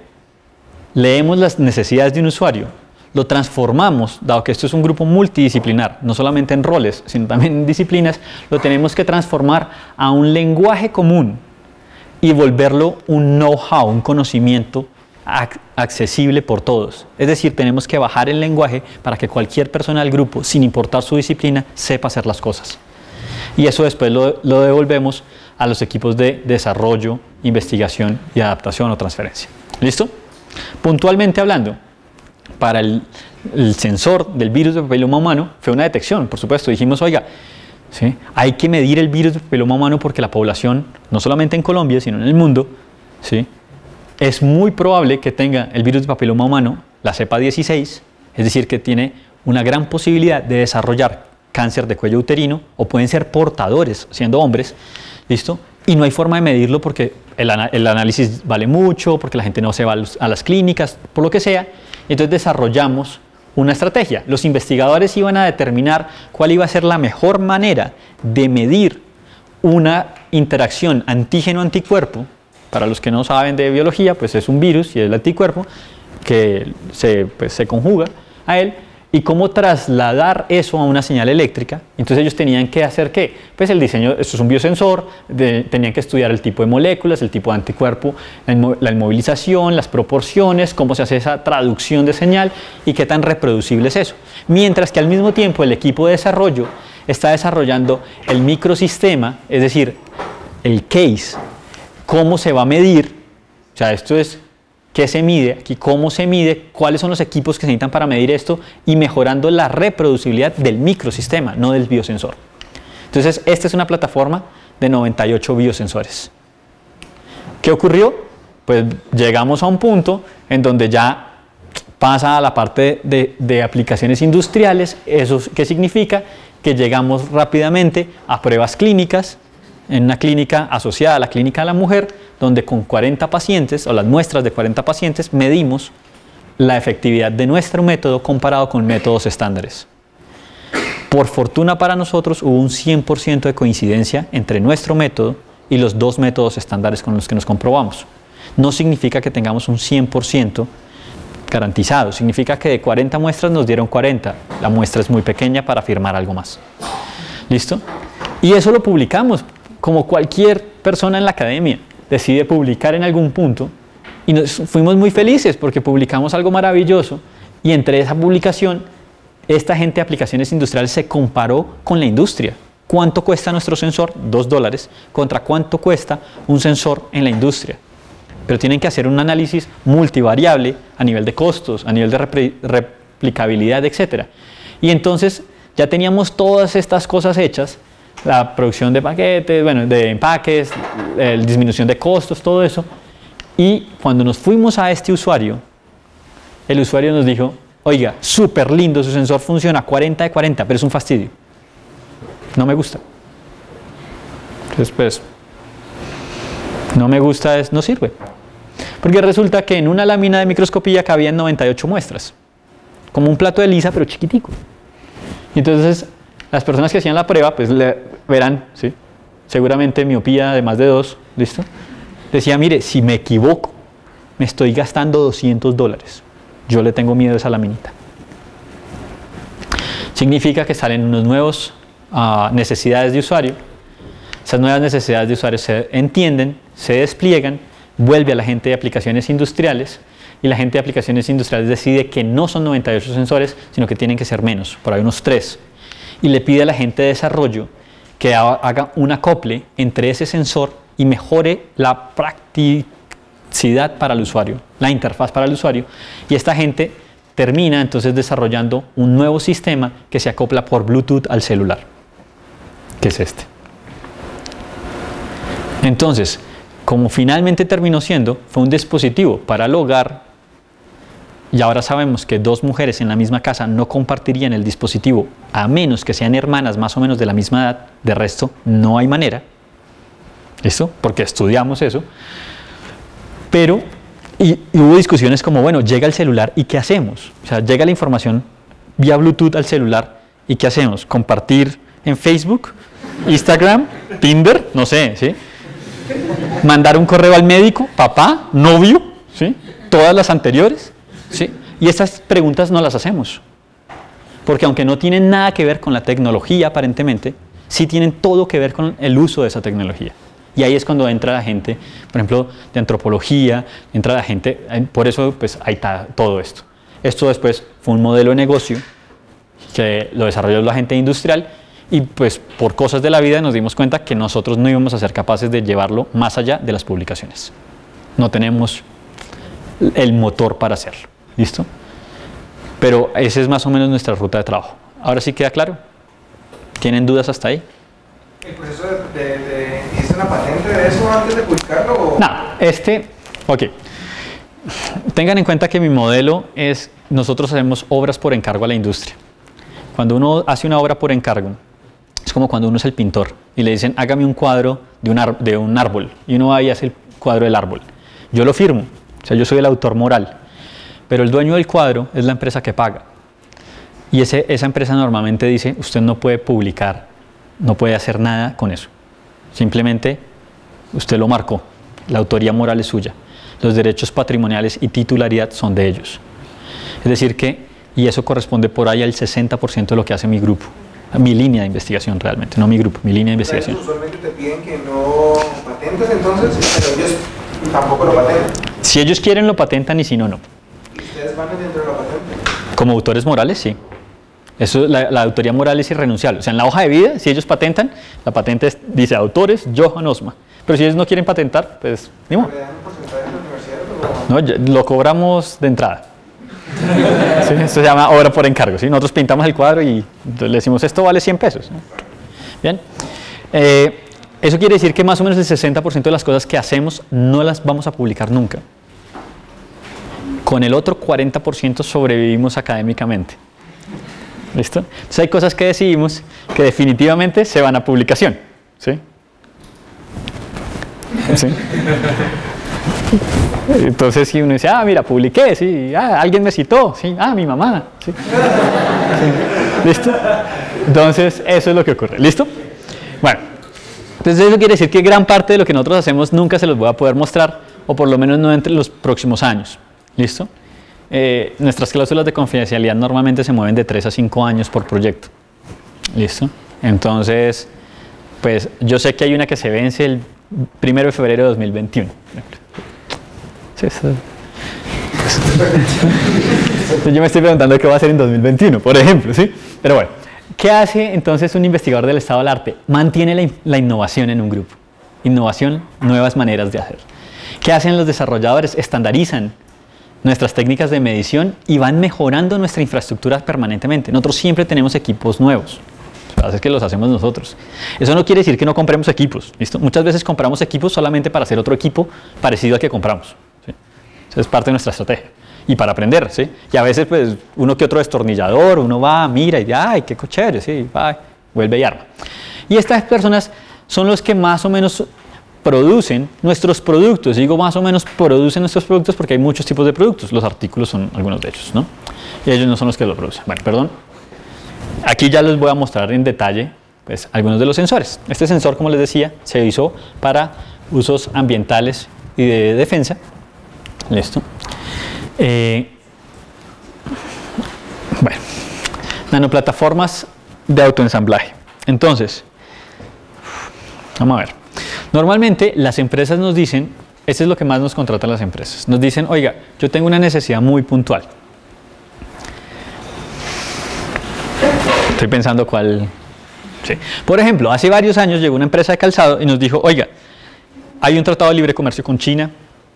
[SPEAKER 2] leemos las necesidades de un usuario, lo transformamos, dado que esto es un grupo multidisciplinar, no solamente en roles, sino también en disciplinas, lo tenemos que transformar a un lenguaje común y volverlo un know-how, un conocimiento accesible por todos. Es decir, tenemos que bajar el lenguaje para que cualquier persona del grupo, sin importar su disciplina, sepa hacer las cosas. Y eso después lo devolvemos a los equipos de desarrollo, investigación y adaptación o transferencia. ¿Listo? Puntualmente hablando, para el sensor del virus de papiloma humano fue una detección, por supuesto. Dijimos, oiga, ¿sí?, hay que medir el virus de papiloma humano porque la población, no solamente en Colombia, sino en el mundo, ¿sí?, es muy probable que tenga el virus de papiloma humano, la cepa 16, es decir, que tiene una gran posibilidad de desarrollar cáncer de cuello uterino, o pueden ser portadores siendo hombres, ¿listo? Y no hay forma de medirlo porque el análisis vale mucho, porque la gente no se va a las clínicas, por lo que sea. Entonces desarrollamos una estrategia. Los investigadores iban a determinar cuál iba a ser la mejor manera de medir una interacción antígeno-anticuerpo. Para los que no saben de biología, pues es un virus y es el anticuerpo que se conjuga a él. Y cómo trasladar eso a una señal eléctrica. Entonces ellos tenían que hacer ¿qué? Pues el diseño, esto es un biosensor, tenían que estudiar el tipo de moléculas, el tipo de anticuerpo, la inmovilización, las proporciones, cómo se hace esa traducción de señal y qué tan reproducible es eso. Mientras que al mismo tiempo el equipo de desarrollo está desarrollando el microsistema, es decir, el case, cómo se va a medir, o sea, esto es qué se mide, aquí cómo se mide, cuáles son los equipos que se necesitan para medir esto y mejorando la reproducibilidad del microsistema, no del biosensor. Entonces, esta es una plataforma de 98 biosensores. ¿Qué ocurrió? Pues llegamos a un punto en donde ya pasa a la parte de aplicaciones industriales. ¿Eso qué significa? Que llegamos rápidamente a pruebas clínicas, en una clínica asociada a la clínica de la mujer, donde con 40 pacientes, o las muestras de 40 pacientes, medimos la efectividad de nuestro método comparado con métodos estándares. Por fortuna para nosotros hubo un 100% de coincidencia entre nuestro método y los dos métodos estándares con los que nos comprobamos. No significa que tengamos un 100% garantizado, significa que de 40 muestras nos dieron 40. La muestra es muy pequeña para afirmar algo más. ¿Listo? Y eso lo publicamos. Como cualquier persona en la academia decide publicar en algún punto, y nos fuimos muy felices porque publicamos algo maravilloso, y entre esa publicación esta gente de aplicaciones industriales se comparó con la industria. ¿Cuánto cuesta nuestro sensor? $2 contra cuánto cuesta un sensor en la industria. Pero tienen que hacer un análisis multivariable a nivel de costos, a nivel de replicabilidad, etc. Y entonces ya teníamos todas estas cosas hechas, la producción de paquetes, bueno, de empaques, disminución de costos, todo eso. Y cuando nos fuimos a este usuario, el usuario nos dijo, oiga, súper lindo, su sensor funciona 40 de 40, pero es un fastidio. No me gusta. Entonces, pues, no me gusta, no sirve. Porque resulta que en una lámina de microscopía cabían 98 muestras. Como un plato de lisa, pero chiquitico. Y entonces, las personas que hacían la prueba, pues verán, ¿sí?, seguramente miopía de más de 2, ¿listo? Decía, mire, si me equivoco, me estoy gastando $200. Yo le tengo miedo a esa laminita. Significa que salen unas nuevas necesidades de usuario. Esas nuevas necesidades de usuario se entienden, se despliegan, vuelve a la gente de aplicaciones industriales, y la gente de aplicaciones industriales decide que no son 98 sensores, sino que tienen que ser menos, por ahí unos 3. Y le pide a la gente de desarrollo que haga un acople entre ese sensor y mejore la practicidad para el usuario, la interfaz para el usuario. Y esta gente termina entonces desarrollando un nuevo sistema que se acopla por Bluetooth al celular, que es este. Entonces, como finalmente terminó siendo, fue un dispositivo para el hogar. Y ahora sabemos que dos mujeres en la misma casa no compartirían el dispositivo a menos que sean hermanas más o menos de la misma edad. De resto, no hay manera. ¿Listo? Porque estudiamos eso. Pero, y hubo discusiones como, bueno, llega el celular ¿y qué hacemos? O sea, llega la información vía Bluetooth al celular ¿y qué hacemos? ¿Compartir en Facebook, Instagram, Tinder? No sé, ¿sí? ¿Mandar un correo al médico, papá, novio? ¿Sí? ¿Todas las anteriores? ¿Sí? Y estas preguntas no las hacemos. Porque aunque no tienen nada que ver con la tecnología aparentemente, sí tienen todo que ver con el uso de esa tecnología. Y ahí es cuando entra la gente, por ejemplo, de antropología, entra la gente, por eso pues ahí está todo esto. Esto después fue un modelo de negocio que lo desarrolló la gente industrial y pues por cosas de la vida nos dimos cuenta que nosotros no íbamos a ser capaces de llevarlo más allá de las publicaciones. No tenemos el motor para hacerlo. ¿Listo? Pero esa es más o menos nuestra ruta de trabajo. ¿Ahora sí queda claro? ¿Tienen dudas hasta ahí?
[SPEAKER 1] ¿El proceso ¿hiciste una patente de eso antes de publicarlo? O?
[SPEAKER 2] No, ok. Tengan en cuenta que mi modelo es, nosotros hacemos obras por encargo a la industria. Cuando uno hace una obra por encargo, es como cuando uno es el pintor y le dicen, hágame un cuadro de un árbol, y uno va y hace el cuadro del árbol. Yo lo firmo, o sea, yo soy el autor moral, pero el dueño del cuadro es la empresa que paga. Y esa empresa normalmente dice, usted no puede publicar, no puede hacer nada con eso. Simplemente usted lo marcó, la autoría moral es suya. Los derechos patrimoniales y titularidad son de ellos. Es decir que, y eso corresponde por ahí al 60% de lo que hace mi grupo, mi línea de investigación realmente, no mi grupo, mi línea de investigación.
[SPEAKER 1] Usualmente te piden que no patentes entonces, pero ellos tampoco lo patentan.
[SPEAKER 2] Si ellos quieren lo patentan y si no, no.
[SPEAKER 1] ¿Y ustedes van dentro de la patente?
[SPEAKER 2] Como autores morales, sí. Eso, la autoría moral es irrenunciable. O sea, en la hoja de vida, si ellos patentan, la patente dice autores Johan Osma. Pero si ellos no quieren patentar, pues ni modo.
[SPEAKER 1] ¿Le dan un porcentaje de la universidad?
[SPEAKER 2] No, lo cobramos de entrada. ¿Sí? Esto se llama obra por encargo. ¿Sí? Nosotros pintamos el cuadro y le decimos, esto vale 100 pesos. Bien. Eso quiere decir que más o menos el 60% de las cosas que hacemos no las vamos a publicar nunca. Con el otro 40% sobrevivimos académicamente. ¿Listo? Entonces hay cosas que decidimos que definitivamente se van a publicación. ¿Sí? ¿Sí? Entonces si uno dice, mira, publiqué, sí, alguien me citó, sí, mi mamá. ¿Sí? Sí. ¿Listo? Entonces eso es lo que ocurre. ¿Listo? Bueno, entonces eso quiere decir que gran parte de lo que nosotros hacemos nunca se los voy a poder mostrar, o por lo menos no entre los próximos años. ¿Listo? Nuestras cláusulas de confidencialidad normalmente se mueven de 3 a 5 años por proyecto. ¿Listo? Entonces, pues yo sé que hay una que se vence el 1 de febrero de 2021. Sí, yo me estoy preguntando qué va a hacer en 2021, por ejemplo, ¿sí? Pero bueno, ¿qué hace entonces un investigador del estado del arte? Mantiene la innovación en un grupo. Innovación, nuevas maneras de hacer. ¿Qué hacen los desarrolladores? Estandarizan nuestras técnicas de medición y van mejorando nuestra infraestructura permanentemente. Nosotros siempre tenemos equipos nuevos. Lo que pasa es que los hacemos nosotros. Eso no quiere decir que no compremos equipos. ¿Listo? Muchas veces compramos equipos solamente para hacer otro equipo parecido al que compramos. ¿Sí? Eso es parte de nuestra estrategia. Y para aprender, ¿sí? Y a veces, pues, uno que otro destornillador, uno va, mira y dice, ¡ay, qué chévere! Sí, va, vuelve y arma. Y estas personas son los que más o menos producen nuestros productos. Digo más o menos producen nuestros productos porque hay muchos tipos de productos. Los artículos son algunos de ellos, ¿no? Y ellos no son los que lo producen. Bueno, perdón. Aquí ya les voy a mostrar en detalle pues, algunos de los sensores. Este sensor, como les decía, se hizo para usos ambientales y de defensa. Listo. Bueno, nanoplataformas de autoensamblaje. Entonces, vamos a ver. Normalmente las empresas nos dicen, eso es lo que más nos contratan las empresas, nos dicen, oiga, yo tengo una necesidad muy puntual. Estoy pensando cuál. Sí. Por ejemplo, hace varios años llegó una empresa de calzado y nos dijo, oiga, hay un tratado de libre comercio con China,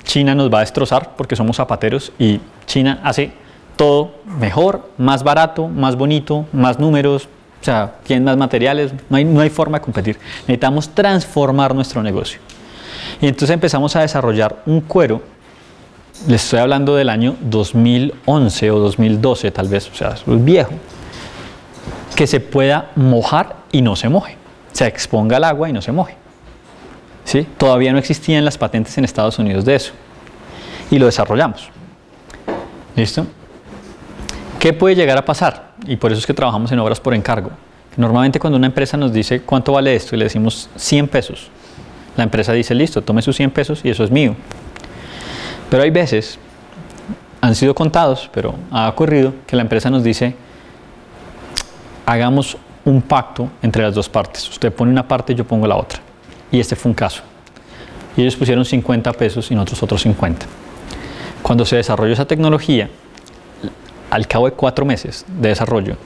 [SPEAKER 2] China nos va a destrozar porque somos zapateros y China hace todo mejor, más barato, más bonito, más números, o sea, tienen más materiales, no hay forma de competir. Necesitamos transformar nuestro negocio. Y entonces empezamos a desarrollar un cuero, les estoy hablando del año 2011 o 2012 tal vez, o sea, es viejo, que se pueda mojar y no se moje, se exponga al agua y no se moje. ¿Sí? Todavía no existían las patentes en Estados Unidos de eso. Y lo desarrollamos. ¿Listo? ¿Qué puede llegar a pasar? Y por eso es que trabajamos en obras por encargo. Normalmente cuando una empresa nos dice cuánto vale esto y le decimos 100 pesos, la empresa dice listo, tome sus 100 pesos y eso es mío. Pero hay veces, han sido contados, pero ha ocurrido que la empresa nos dice, hagamos un pacto entre las dos partes. Usted pone una parte, yo pongo la otra. Y este fue un caso. Y ellos pusieron 50 pesos y nosotros otros 50. Cuando se desarrolló esa tecnología, al cabo de 4 meses de desarrollo,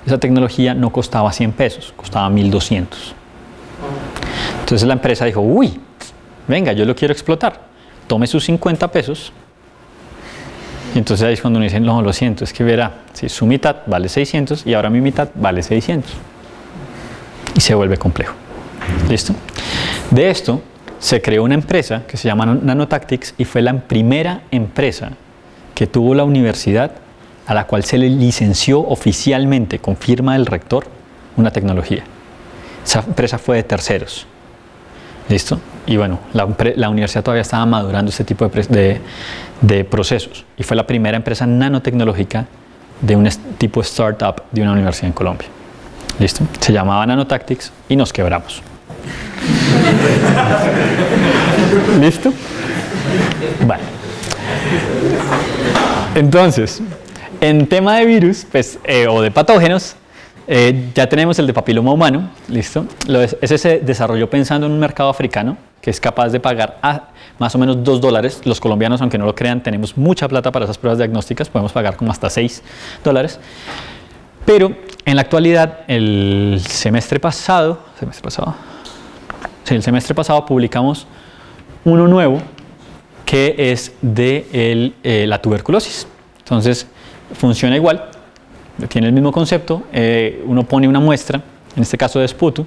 [SPEAKER 2] esa tecnología no costaba 100 pesos, costaba 1.200. Entonces la empresa dijo, uy, venga, yo lo quiero explotar. Tome sus 50 pesos. Y entonces ahí es cuando uno dice, no, lo siento, es que verá, si su mitad vale 600 y ahora mi mitad vale 600. Y se vuelve complejo. ¿Listo? De esto se creó una empresa que se llama Nanotactics y fue la primera empresa que tuvo la universidad a la cual se le licenció oficialmente con firma del rector una tecnología. Esa empresa fue de terceros. ¿Listo? Y bueno, la universidad todavía estaba madurando este tipo de procesos y fue la primera empresa nanotecnológica de un tipo startup de una universidad en Colombia. ¿Listo? Se llamaba Nanotactics y nos quebramos. ¿Listo? Bueno. Entonces, en tema de virus pues, o de patógenos, ya tenemos el de papiloma humano, ¿listo? Ese se desarrolló pensando en un mercado africano que es capaz de pagar a más o menos $2. Los colombianos, aunque no lo crean, tenemos mucha plata para esas pruebas diagnósticas, podemos pagar como hasta $6. Pero en la actualidad, el semestre pasado publicamos uno nuevo que es de la tuberculosis. Entonces, funciona igual, tiene el mismo concepto, uno pone una muestra, en este caso de esputo,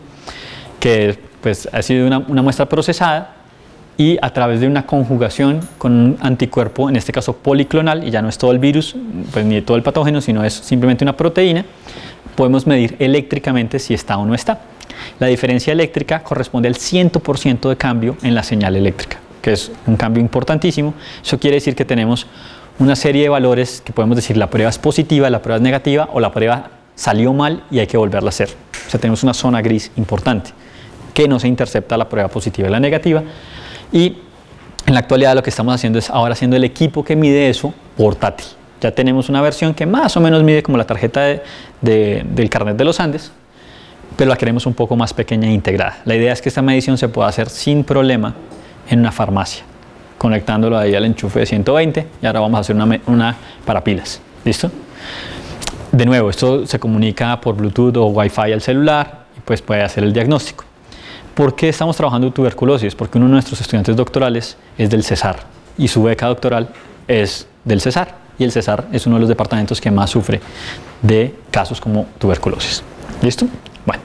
[SPEAKER 2] que pues, ha sido una muestra procesada y a través de una conjugación con un anticuerpo, en este caso policlonal, y ya no es todo el virus, pues, ni todo el patógeno, sino es simplemente una proteína, podemos medir eléctricamente si está o no está. La diferencia eléctrica corresponde al 100% de cambio en la señal eléctrica, que es un cambio importantísimo. Eso quiere decir que tenemos una serie de valores que podemos decir la prueba es positiva, la prueba es negativa o la prueba salió mal y hay que volverla a hacer. O sea, tenemos una zona gris importante que no se intercepta la prueba positiva y la negativa. Y en la actualidad lo que estamos haciendo es ahora haciendo el equipo que mide eso portátil. Ya tenemos una versión que más o menos mide como la tarjeta del carnet de los Andes, pero la queremos un poco más pequeña e integrada. La idea es que esta medición se pueda hacer sin problema en una farmacia, conectándolo ahí al enchufe de 120 y ahora vamos a hacer una para pilas. ¿Listo? De nuevo, esto se comunica por Bluetooth o Wi-Fi al celular y pues puede hacer el diagnóstico. ¿Por qué estamos trabajando en tuberculosis? Porque uno de nuestros estudiantes doctorales es del CESAR y su beca doctoral es del CESAR y el CESAR es uno de los departamentos que más sufre de casos como tuberculosis. ¿Listo? Bueno.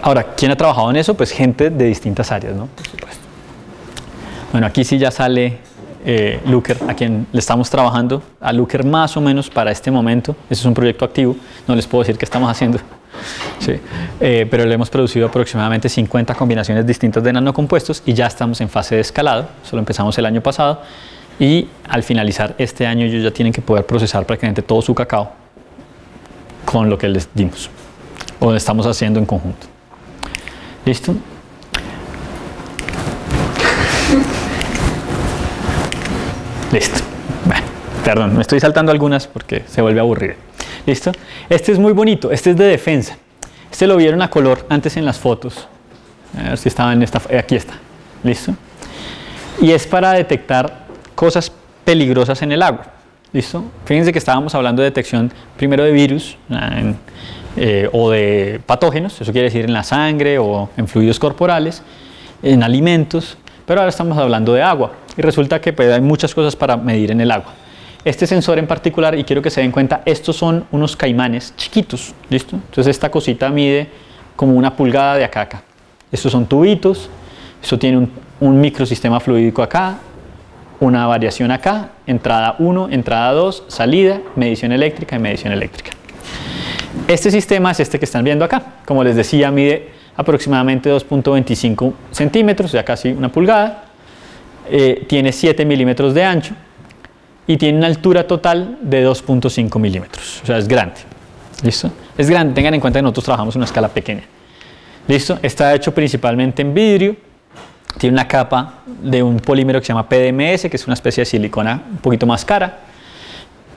[SPEAKER 2] Ahora, ¿quién ha trabajado en eso? Pues gente de distintas áreas, ¿no? Por supuesto. Bueno, aquí sí ya sale Looker, a quien le estamos trabajando, a Looker más o menos para este momento. Ese es un proyecto activo, no les puedo decir qué estamos haciendo, sí. Pero le hemos producido aproximadamente 50 combinaciones distintas de nanocompuestos y ya estamos en fase de escalado, eso lo empezamos el año pasado y al finalizar este año ellos ya tienen que poder procesar prácticamente todo su cacao con lo que les dimos o lo estamos haciendo en conjunto. ¿Listo? Listo. Bueno, perdón, me estoy saltando algunas porque se vuelve aburrido. ¿Listo? Este es muy bonito, este es de defensa. Este lo vieron a color antes en las fotos. A ver si estaba en esta, aquí está. ¿Listo? Y es para detectar cosas peligrosas en el agua. ¿Listo? Fíjense que estábamos hablando de detección primero de virus o de patógenos, eso quiere decir en la sangre o en fluidos corporales, en alimentos, pero ahora estamos hablando de agua. Y resulta que pues, hay muchas cosas para medir en el agua. Este sensor en particular, y quiero que se den cuenta, estos son unos caimanes chiquitos, ¿listo? Entonces esta cosita mide como 1 pulgada de acá a acá. Estos son tubitos, esto tiene un microsistema fluídico acá, una variación acá, entrada 1, entrada 2, salida, medición eléctrica y medición eléctrica. Este sistema es este que están viendo acá. Como les decía, mide aproximadamente 2.25 centímetros, ya casi 1 pulgada. Tiene 7 milímetros de ancho y tiene una altura total de 2.5 milímetros. O sea, es grande. ¿Listo? Es grande. Tengan en cuenta que nosotros trabajamos en una escala pequeña. ¿Listo? Está hecho principalmente en vidrio. Tiene una capa de un polímero que se llama PDMS, que es una especie de silicona un poquito más cara.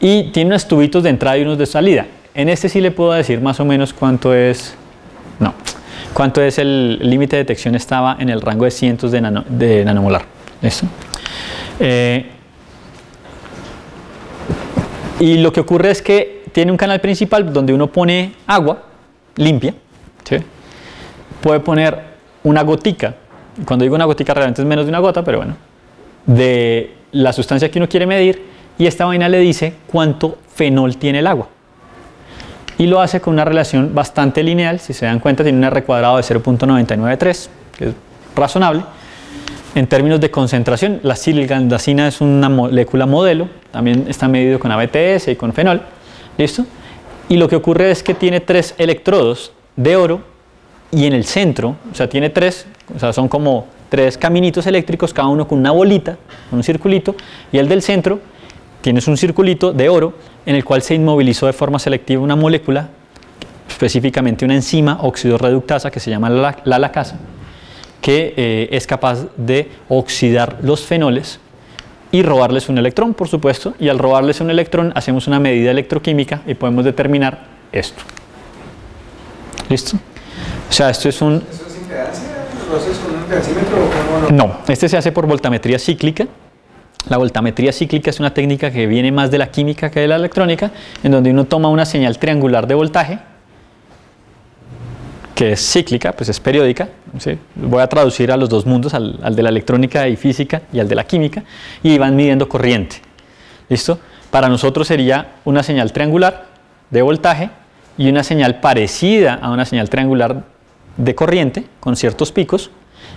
[SPEAKER 2] y tiene unos tubitos de entrada y unos de salida. En este sí le puedo decir más o menos cuánto es, no, cuánto es el límite de detección, estaba en el rango de cientos de nanomolar. ¿Listo? Y lo que ocurre es que tiene un canal principal donde uno pone agua limpia, ¿sí? Puede poner una gotica, cuando digo una gotica realmente es menos de una gota, pero bueno, de la sustancia que uno quiere medir, y esta vaina le dice cuánto fenol tiene el agua. Y lo hace con una relación bastante lineal, si se dan cuenta tiene un R cuadrado de 0.993, que es razonable. En términos de concentración, la silgandacina es una molécula modelo, también está medido con ABTS y con fenol, ¿listo? Y lo que ocurre es que tiene 3 electrodos de oro y en el centro, o sea, tiene 3, o sea, son como 3 caminitos eléctricos, cada uno con una bolita, con un circulito, y el del centro tienes un circulito de oro en el cual se inmovilizó de forma selectiva una molécula, específicamente una enzima oxidorreductasa que se llama la lacasa, que es capaz de oxidar los fenoles y robarles un electrón, por supuesto, y al robarles un electrón hacemos una medida electroquímica y podemos determinar esto. ¿Listo? O sea, esto es un...
[SPEAKER 1] ¿Eso es impedancia? ¿Lo haces con un impedacímetro o cómo no?
[SPEAKER 2] No, este se hace por voltametría cíclica. La voltametría cíclica es una técnica que viene más de la química que de la electrónica, en donde uno toma una señal triangular de voltaje, que es cíclica, pues es periódica, ¿sí? Voy a traducir a los dos mundos, al de la electrónica y física y al de la química, y van midiendo corriente. ¿Listo? Para nosotros sería una señal triangular de voltaje y una señal parecida a una señal triangular de corriente, con ciertos picos,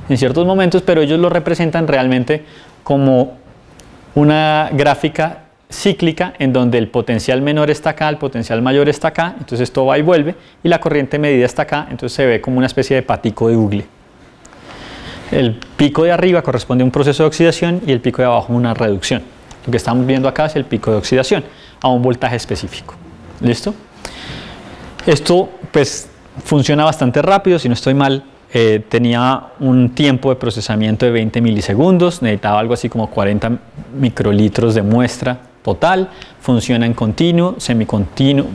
[SPEAKER 2] en ciertos momentos, pero ellos lo representan realmente como una gráfica cíclica en donde el potencial menor está acá, el potencial mayor está acá, entonces esto va y vuelve, y la corriente medida está acá, entonces se ve como una especie de patico de bucle. El pico de arriba corresponde a un proceso de oxidación y el pico de abajo a una reducción. Lo que estamos viendo acá es el pico de oxidación a un voltaje específico. ¿Listo? Esto pues funciona bastante rápido, si no estoy mal. Tenía un tiempo de procesamiento de 20 milisegundos, necesitaba algo así como 40 microlitros de muestra total, funciona en continuo, semicontinuo,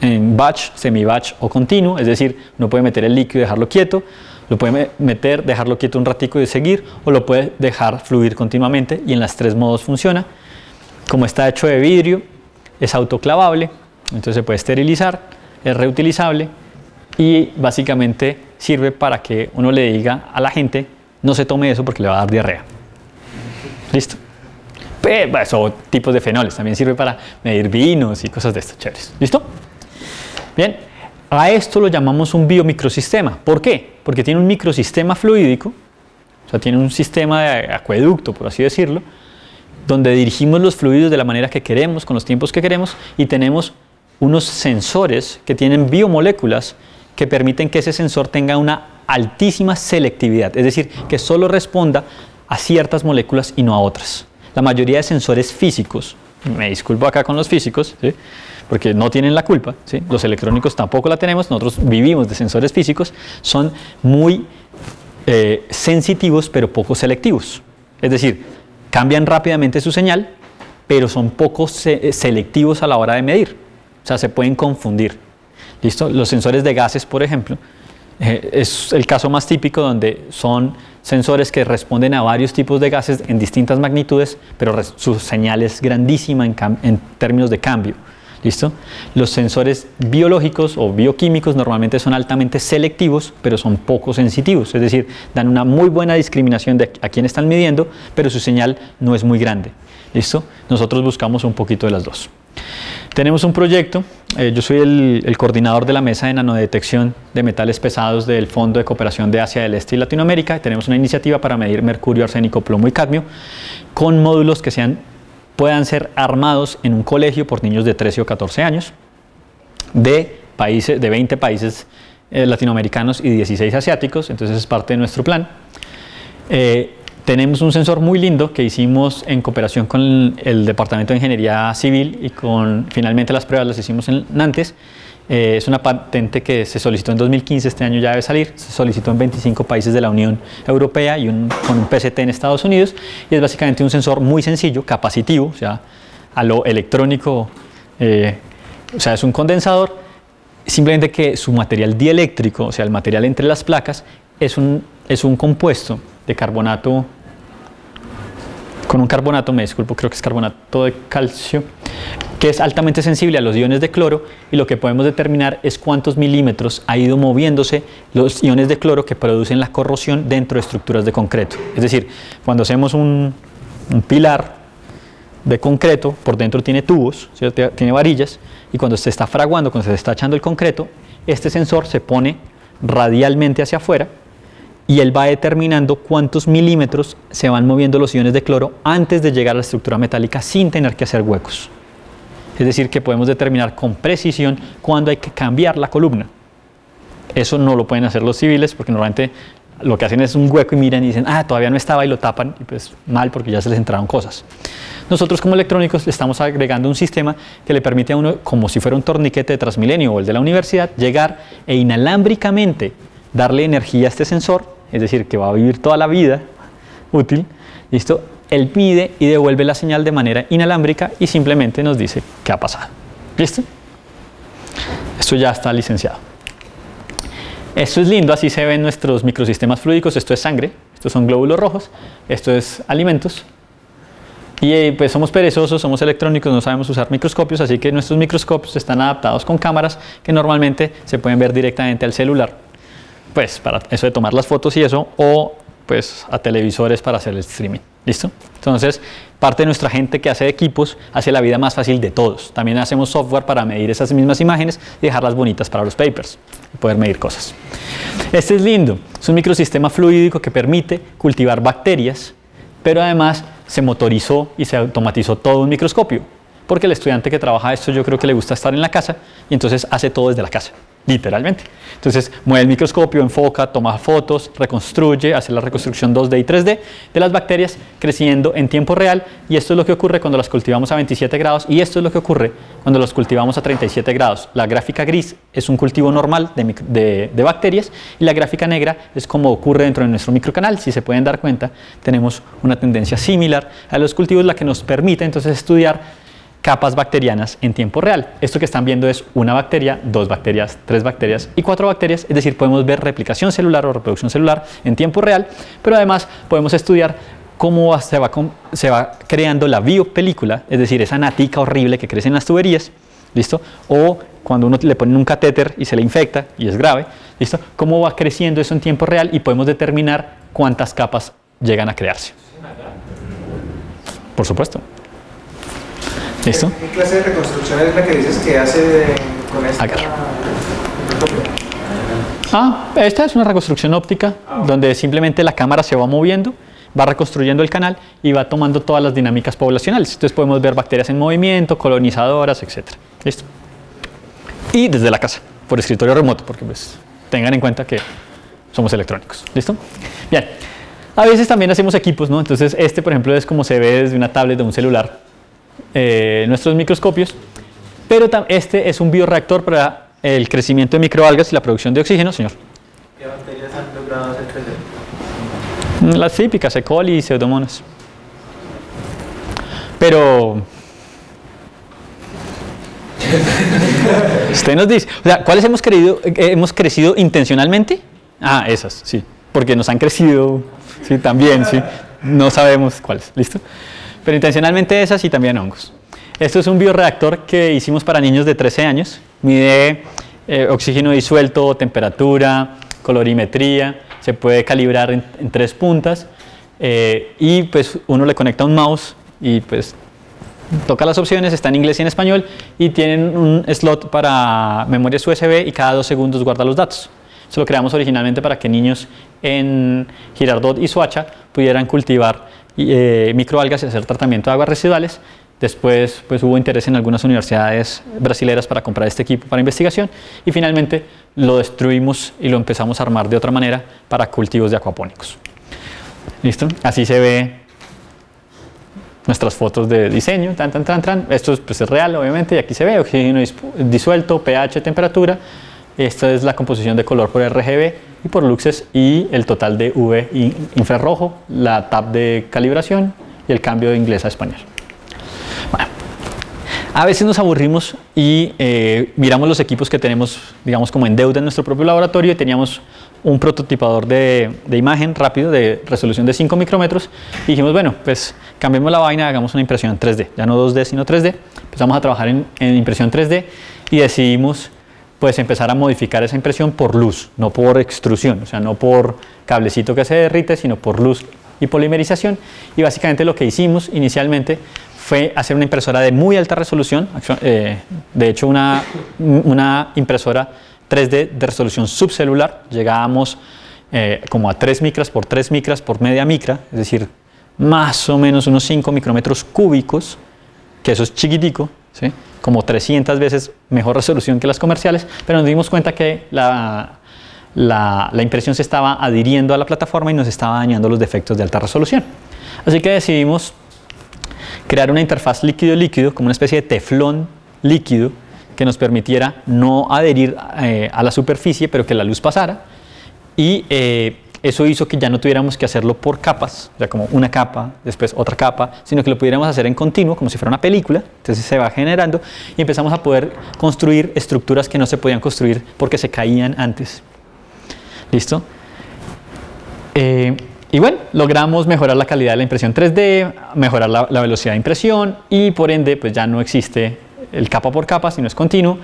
[SPEAKER 2] en batch, semi-batch o continuo, es decir, uno puede meter el líquido y dejarlo quieto, lo puede meter, dejarlo quieto un ratico y seguir, o lo puede dejar fluir continuamente, y en los 3 modos funciona. Como está hecho de vidrio, es autoclavable, entonces se puede esterilizar, es reutilizable y básicamente sirve para que uno le diga a la gente no se tome eso porque le va a dar diarrea. ¿Listo? Eso, tipos de fenoles, también sirve para medir vinos y cosas de estas chéveres. ¿Listo? Bien, a esto lo llamamos un biomicrosistema. ¿Por qué? Porque tiene un microsistema fluídico, o sea, tiene un sistema de acueducto, por así decirlo, donde dirigimos los fluidos de la manera que queremos, con los tiempos que queremos, y tenemos unos sensores que tienen biomoléculas que permiten que ese sensor tenga una altísima selectividad, es decir, que solo responda a ciertas moléculas y no a otras. La mayoría de sensores físicos, me disculpo acá con los físicos, ¿sí? Porque no tienen la culpa, ¿sí? Los electrónicos tampoco la tenemos, nosotros vivimos de sensores físicos, son muy sensitivos pero poco selectivos, es decir, cambian rápidamente su señal, pero son poco selectivos a la hora de medir, o sea, se pueden confundir. ¿Listo? Los sensores de gases, por ejemplo, es el caso más típico, donde son sensores que responden a varios tipos de gases en distintas magnitudes, pero su señal es grandísima en términos de cambio. ¿Listo? Los sensores biológicos o bioquímicos normalmente son altamente selectivos, pero son poco sensitivos, es decir, dan una muy buena discriminación de a quién están midiendo, pero su señal no es muy grande. ¿Listo? Nosotros buscamos un poquito de las dos. Tenemos un proyecto, yo soy el coordinador de la mesa de nanodetección de metales pesados del Fondo de Cooperación de Asia del Este y Latinoamérica. Tenemos una iniciativa para medir mercurio, arsénico, plomo y cadmio con módulos que puedan ser armados en un colegio por niños de 13 o 14 años de 20 países latinoamericanos y 16 asiáticos, entonces es parte de nuestro plan. Tenemos un sensor muy lindo que hicimos en cooperación con el Departamento de Ingeniería Civil y finalmente las pruebas las hicimos en Nantes. Es una patente que se solicitó en 2015, este año ya debe salir, se solicitó en 25 países de la Unión Europea y con un PCT en Estados Unidos, y es básicamente un sensor muy sencillo, capacitivo, o sea, a lo electrónico O sea, es un condensador, simplemente que su material dieléctrico, o sea, el material entre las placas, es un compuesto de carbonato, con un carbonato, me disculpo, creo que es carbonato de calcio, que es altamente sensible a los iones de cloro, y lo que podemos determinar es cuántos milímetros ha ido moviéndose los iones de cloro que producen la corrosión dentro de estructuras de concreto. Es decir, cuando hacemos un pilar de concreto, por dentro tiene tubos, ¿cierto? Tiene varillas, y cuando se está fraguando, cuando se está echando el concreto, este sensor se pone radialmente hacia afuera y él va determinando cuántos milímetros se van moviendo los iones de cloro antes de llegar a la estructura metálica sin tener que hacer huecos. Es decir, que podemos determinar con precisión cuándo hay que cambiar la columna. Eso no lo pueden hacer los civiles, porque normalmente lo que hacen es un hueco y miran y dicen, ah, todavía no estaba, y lo tapan, y pues mal, porque ya se les entraron cosas. Nosotros como electrónicos le estamos agregando un sistema que le permite a uno, como si fuera un torniquete de Transmilenio o el de la universidad, llegar e inalámbricamente darle energía a este sensor, es decir, que va a vivir toda la vida útil, ¿listo? Él mide y devuelve la señal de manera inalámbrica y simplemente nos dice qué ha pasado. ¿Listo? Esto ya está licenciado. Esto es lindo, así se ven nuestros microsistemas fluídicos. Esto es sangre, estos son glóbulos rojos, esto es alimentos. Y pues somos perezosos, somos electrónicos, no sabemos usar microscopios, así que nuestros microscopios están adaptados con cámaras que normalmente se pueden ver directamente al celular, pues para eso de tomar las fotos y eso, o pues a televisores para hacer el streaming. ¿Listo? Entonces, parte de nuestra gente que hace equipos hace la vida más fácil de todos. También hacemos software para medir esas mismas imágenes y dejarlas bonitas para los papers y poder medir cosas. Este es lindo, es un microsistema fluídico que permite cultivar bacterias, pero además se motorizó y se automatizó todo un microscopio, porque el estudiante que trabaja esto yo creo que le gusta estar en la casa y entonces hace todo desde la casa, literalmente. Entonces mueve el microscopio, enfoca, toma fotos, reconstruye, hace la reconstrucción 2D y 3D de las bacterias creciendo en tiempo real, y esto es lo que ocurre cuando las cultivamos a 27 grados y esto es lo que ocurre cuando las cultivamos a 37 grados. La gráfica gris es un cultivo normal de bacterias y la gráfica negra es como ocurre dentro de nuestro microcanal. Si se pueden dar cuenta, tenemos una tendencia similar a los cultivos, la que nos permite entonces estudiar capas bacterianas en tiempo real. Esto que están viendo es una bacteria, 2 bacterias, 3 bacterias y 4 bacterias, es decir, podemos ver replicación celular o reproducción celular en tiempo real, pero además podemos estudiar cómo se va creando la biopelícula, es decir, esa natica horrible que crece en las tuberías, ¿listo? O cuando uno le pone un catéter y se le infecta y es grave, ¿listo? Cómo va creciendo eso en tiempo real y podemos determinar cuántas capas llegan a crearse. Por supuesto. ¿Listo?
[SPEAKER 1] ¿Qué clase de reconstrucción es la que dices que hace con esta?
[SPEAKER 2] Esta es una reconstrucción óptica donde simplemente la cámara se va moviendo, va reconstruyendo el canal y va tomando todas las dinámicas poblacionales. Entonces podemos ver bacterias en movimiento, colonizadoras, etc. ¿Listo? Y desde la casa, por escritorio remoto, porque pues tengan en cuenta que somos electrónicos. ¿Listo? Bien. A veces también hacemos equipos, ¿no? Entonces este, por ejemplo, es como se ve desde una tablet de un celular. Nuestros microscopios, pero este es un bioreactor para el crecimiento de microalgas y la producción de oxígeno, señor.
[SPEAKER 4] ¿Qué bacterias han logrado hacer crecer?
[SPEAKER 2] Las típicas, E. coli y pseudomonas. Pero usted nos dice, o sea, ¿cuáles hemos crecido intencionalmente? Esas, sí, porque nos han crecido, sí, también, sí, no sabemos cuáles, ¿listo? Pero intencionalmente esas y también hongos. Esto es un bioreactor que hicimos para niños de 13 años. Mide oxígeno disuelto, temperatura, colorimetría. Se puede calibrar en 3 puntas. Y pues uno le conecta un mouse y pues toca las opciones. Está en inglés y en español. Y tienen un slot para memorias USB y cada 2 segundos guarda los datos. Eso lo creamos originalmente para que niños en Girardot y Soacha pudieran cultivar microalgas y hacer tratamiento de aguas residuales. Después pues hubo interés en algunas universidades brasileras para comprar este equipo para investigación y finalmente lo destruimos y lo empezamos a armar de otra manera para cultivos de acuapónicos. ¿Listo? Así se ve nuestras fotos de diseño. Esto pues es real, obviamente, y aquí se ve oxígeno disuelto, pH, temperatura. Esta es la composición de color por RGB y por luxes y el total de UV infrarrojo, la tab de calibración y el cambio de inglés a español. Bueno, A veces nos aburrimos y miramos los equipos que tenemos, digamos, como en deuda en nuestro propio laboratorio, y teníamos un prototipador de imagen rápido de resolución de 5 micrómetros y dijimos, bueno, pues cambiemos la vaina, hagamos una impresión 3D, ya no 2D sino 3D. Empezamos a trabajar en impresión 3D y decidimos pues empezar a modificar esa impresión por luz, no por extrusión, o sea, no por cablecito que se derrite, sino por luz y polimerización. Y básicamente lo que hicimos inicialmente fue hacer una impresora de muy alta resolución, de hecho una impresora 3D de resolución subcelular. Llegábamos como a 3 micras por 3 micras por media micra, es decir, más o menos unos 5 micrómetros cúbicos, que eso es chiquitico, ¿sí? Como 300 veces mejor resolución que las comerciales, pero nos dimos cuenta que la impresión se estaba adhiriendo a la plataforma y nos estaba dañando los defectos de alta resolución. Así que decidimos crear una interfaz líquido-líquido, como una especie de teflón líquido, que nos permitiera no adherir a la superficie, pero que la luz pasara, y eso hizo que ya no tuviéramos que hacerlo por capas, o sea, como una capa, después otra capa, sino que lo pudiéramos hacer en continuo, como si fuera una película. Entonces se va generando y empezamos a poder construir estructuras que no se podían construir porque se caían antes. ¿Listo? Y bueno, logramos mejorar la calidad de la impresión 3D, mejorar la velocidad de impresión, y por ende pues ya no existe el capa por capa, sino es continuo.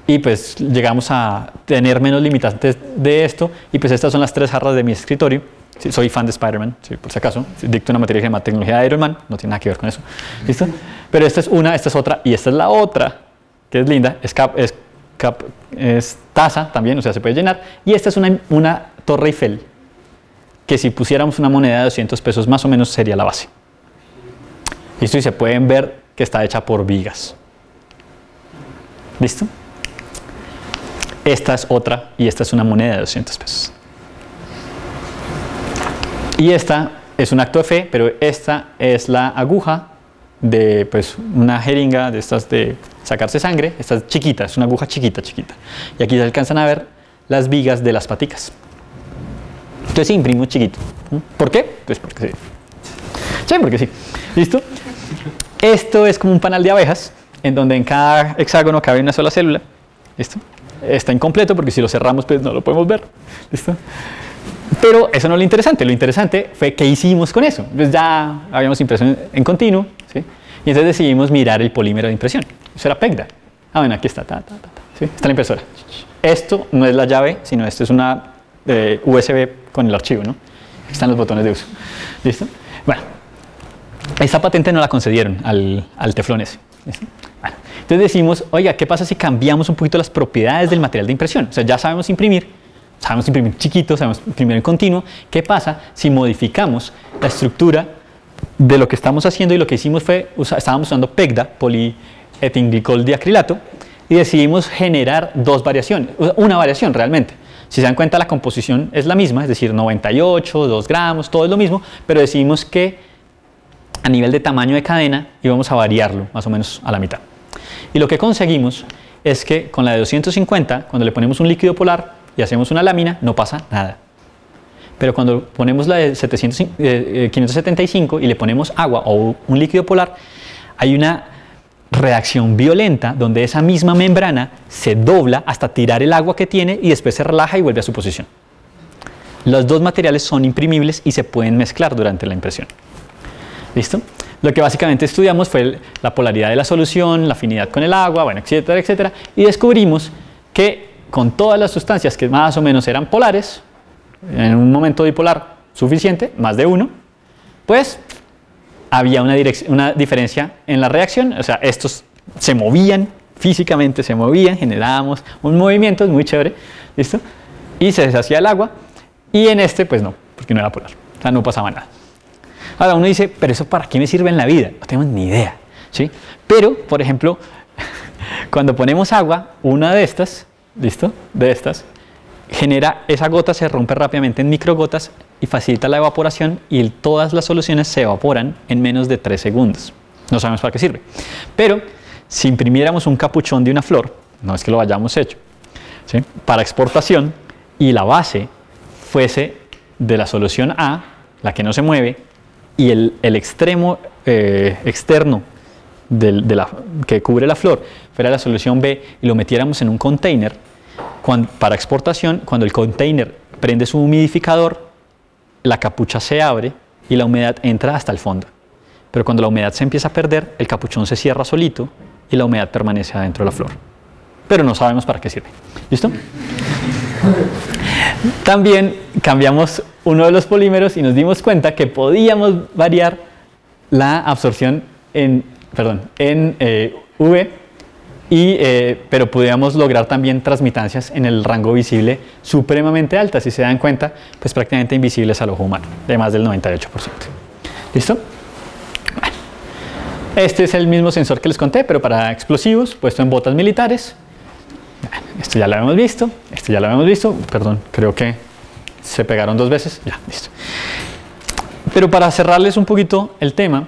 [SPEAKER 2] Y pues llegamos a tener menos limitantes de esto, y pues estas son las 3 jarras de mi escritorio. Sí, soy fan de Spider-Man, sí, por si acaso, dicto una materia que se llama tecnología de Iron Man, no tiene nada que ver con eso, ¿listo? Pero esta es una, esta es otra, y esta es la otra, que es linda, es taza también, o sea, se puede llenar, y esta es una Torre Eiffel, que si pusiéramos una moneda de 200 pesos más o menos sería la base. ¿Listo? Y se pueden ver que está hecha por vigas. ¿Listo? Esta es otra, y esta es una moneda de 200 pesos. Y esta es un acto de fe, pero esta es la aguja de pues, una jeringa de estas de sacarse sangre. Esta es chiquita, es una aguja chiquita. Y aquí se alcanzan a ver las vigas de las paticas. Entonces imprimo chiquito. ¿Por qué? Pues porque sí. Sí, porque sí. ¿Listo? Esto es como un panal de abejas, en donde en cada hexágono cabe una sola célula. ¿Listo? Está incompleto porque si lo cerramos pues no lo podemos ver. ¿Listo? Pero eso no es lo interesante. Lo interesante fue qué hicimos con eso. Pues ya habíamos impresión en continuo, ¿sí? Y entonces decidimos mirar el polímero de impresión. Eso era PEGDA. Ah, bueno, aquí está. ¿Sí? Está la impresora. Esto no es la llave, sino esto es una USB con el archivo, ¿no? Aquí están los botones de uso. ¿Listo? Bueno, esta patente no la concedieron al teflón ese. ¿Listo? Bueno, entonces decimos, oiga, ¿qué pasa si cambiamos un poquito las propiedades del material de impresión? O sea, ya sabemos imprimir chiquito, sabemos imprimir en continuo. ¿Qué pasa si modificamos la estructura de lo que estamos haciendo? Y lo que hicimos fue, estábamos usando PEGDA, polietilenglicol diacrilato, y decidimos generar una variación realmente. Si se dan cuenta, la composición es la misma, es decir, 98, 2 gramos, todo es lo mismo, pero decidimos que a nivel de tamaño de cadena íbamos a variarlo más o menos a la mitad. Y lo que conseguimos es que con la de 250, cuando le ponemos un líquido polar y hacemos una lámina, no pasa nada. Pero cuando ponemos la de 575 y le ponemos agua o un líquido polar, hay una reacción violenta donde esa misma membrana se dobla hasta tirar el agua que tiene y después se relaja y vuelve a su posición. Los dos materiales son imprimibles y se pueden mezclar durante la impresión. ¿Listo? Lo que básicamente estudiamos fue la polaridad de la solución, la afinidad con el agua, bueno, etcétera, etcétera, y descubrimos que con todas las sustancias que más o menos eran polares, en un momento dipolar suficiente, más de uno, pues había una diferencia en la reacción. O sea, estos se movían, físicamente se movían, generábamos un movimiento muy chévere, ¿listo? Y se deshacía el agua, y en este pues no, porque no era polar, o sea, no pasaba nada. Ahora uno dice, pero eso ¿para qué me sirve en la vida? No tengo ni idea, ¿sí? Pero, por ejemplo, cuando ponemos agua, una de estas, ¿listo? De estas, genera, esa gota se rompe rápidamente en microgotas y facilita la evaporación, y todas las soluciones se evaporan en menos de 3 segundos. No sabemos para qué sirve. Pero si imprimiéramos un capuchón de una flor, no es que lo hayamos hecho, ¿sí? Para exportación, y la base fuese de la solución A, la que no se mueve, y el extremo externo que cubre la flor fuera la solución B y lo metiéramos en un container para exportación, cuando el container prende su humidificador, la capucha se abre y la humedad entra hasta el fondo. Pero cuando la humedad se empieza a perder, el capuchón se cierra solito y la humedad permanece adentro de la flor. Pero no sabemos para qué sirve. ¿Listo? También cambiamos uno de los polímeros y nos dimos cuenta que podíamos variar la absorción en UV, pero podíamos lograr también transmitancias en el rango visible supremamente altas. Si se dan cuenta, pues prácticamente invisibles al ojo humano, de más del 98%. ¿Listo? Bueno, este es el mismo sensor que les conté, pero para explosivos, puesto en botas militares. Esto ya lo habíamos visto, esto ya lo habíamos visto, perdón, creo que se pegaron 2 veces, ya, listo. Pero para cerrarles un poquito el tema,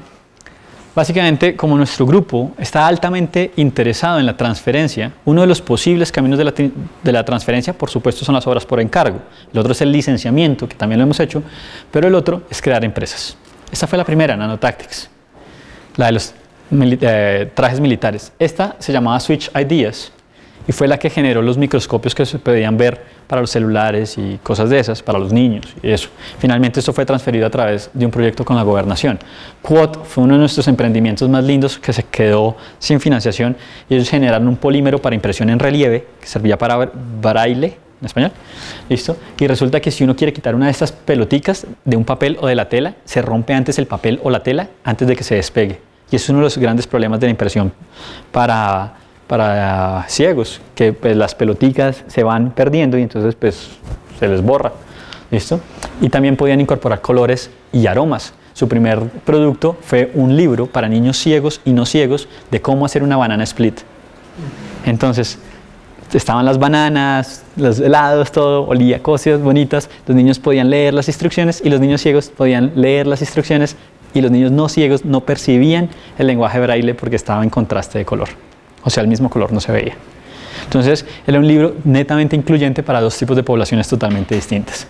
[SPEAKER 2] básicamente, como nuestro grupo está altamente interesado en la transferencia, uno de los posibles caminos de la transferencia, por supuesto, son las obras por encargo. El otro es el licenciamiento, que también lo hemos hecho, pero el otro es crear empresas. Esta fue la primera, Nanotactics, la de los trajes militares. Esta se llamaba Switch Ideas y fue la que generó los microscopios que se podían ver para los celulares y cosas de esas, para los niños y eso. Finalmente esto fue transferido a través de un proyecto con la gobernación. Quad fue uno de nuestros emprendimientos más lindos que se quedó sin financiación y ellos generaron un polímero para impresión en relieve que servía para braille, en español, ¿listo? Y resulta que si uno quiere quitar una de estas peloticas de un papel o de la tela, se rompe antes el papel o la tela antes de que se despegue. Y es uno de los grandes problemas de la impresión para ciegos, que pues, las peloticas se van perdiendo y entonces pues se les borra, ¿listo? Y también podían incorporar colores y aromas. Su primer producto fue un libro para niños ciegos y no ciegos de cómo hacer una banana split. Entonces estaban las bananas, los helados, todo, olía cosas bonitas, los niños podían leer las instrucciones y los niños ciegos podían leer las instrucciones y los niños no ciegos no percibían el lenguaje braille porque estaba en contraste de color. O sea, el mismo color no se veía. Entonces, era un libro netamente incluyente para 2 tipos de poblaciones totalmente distintas.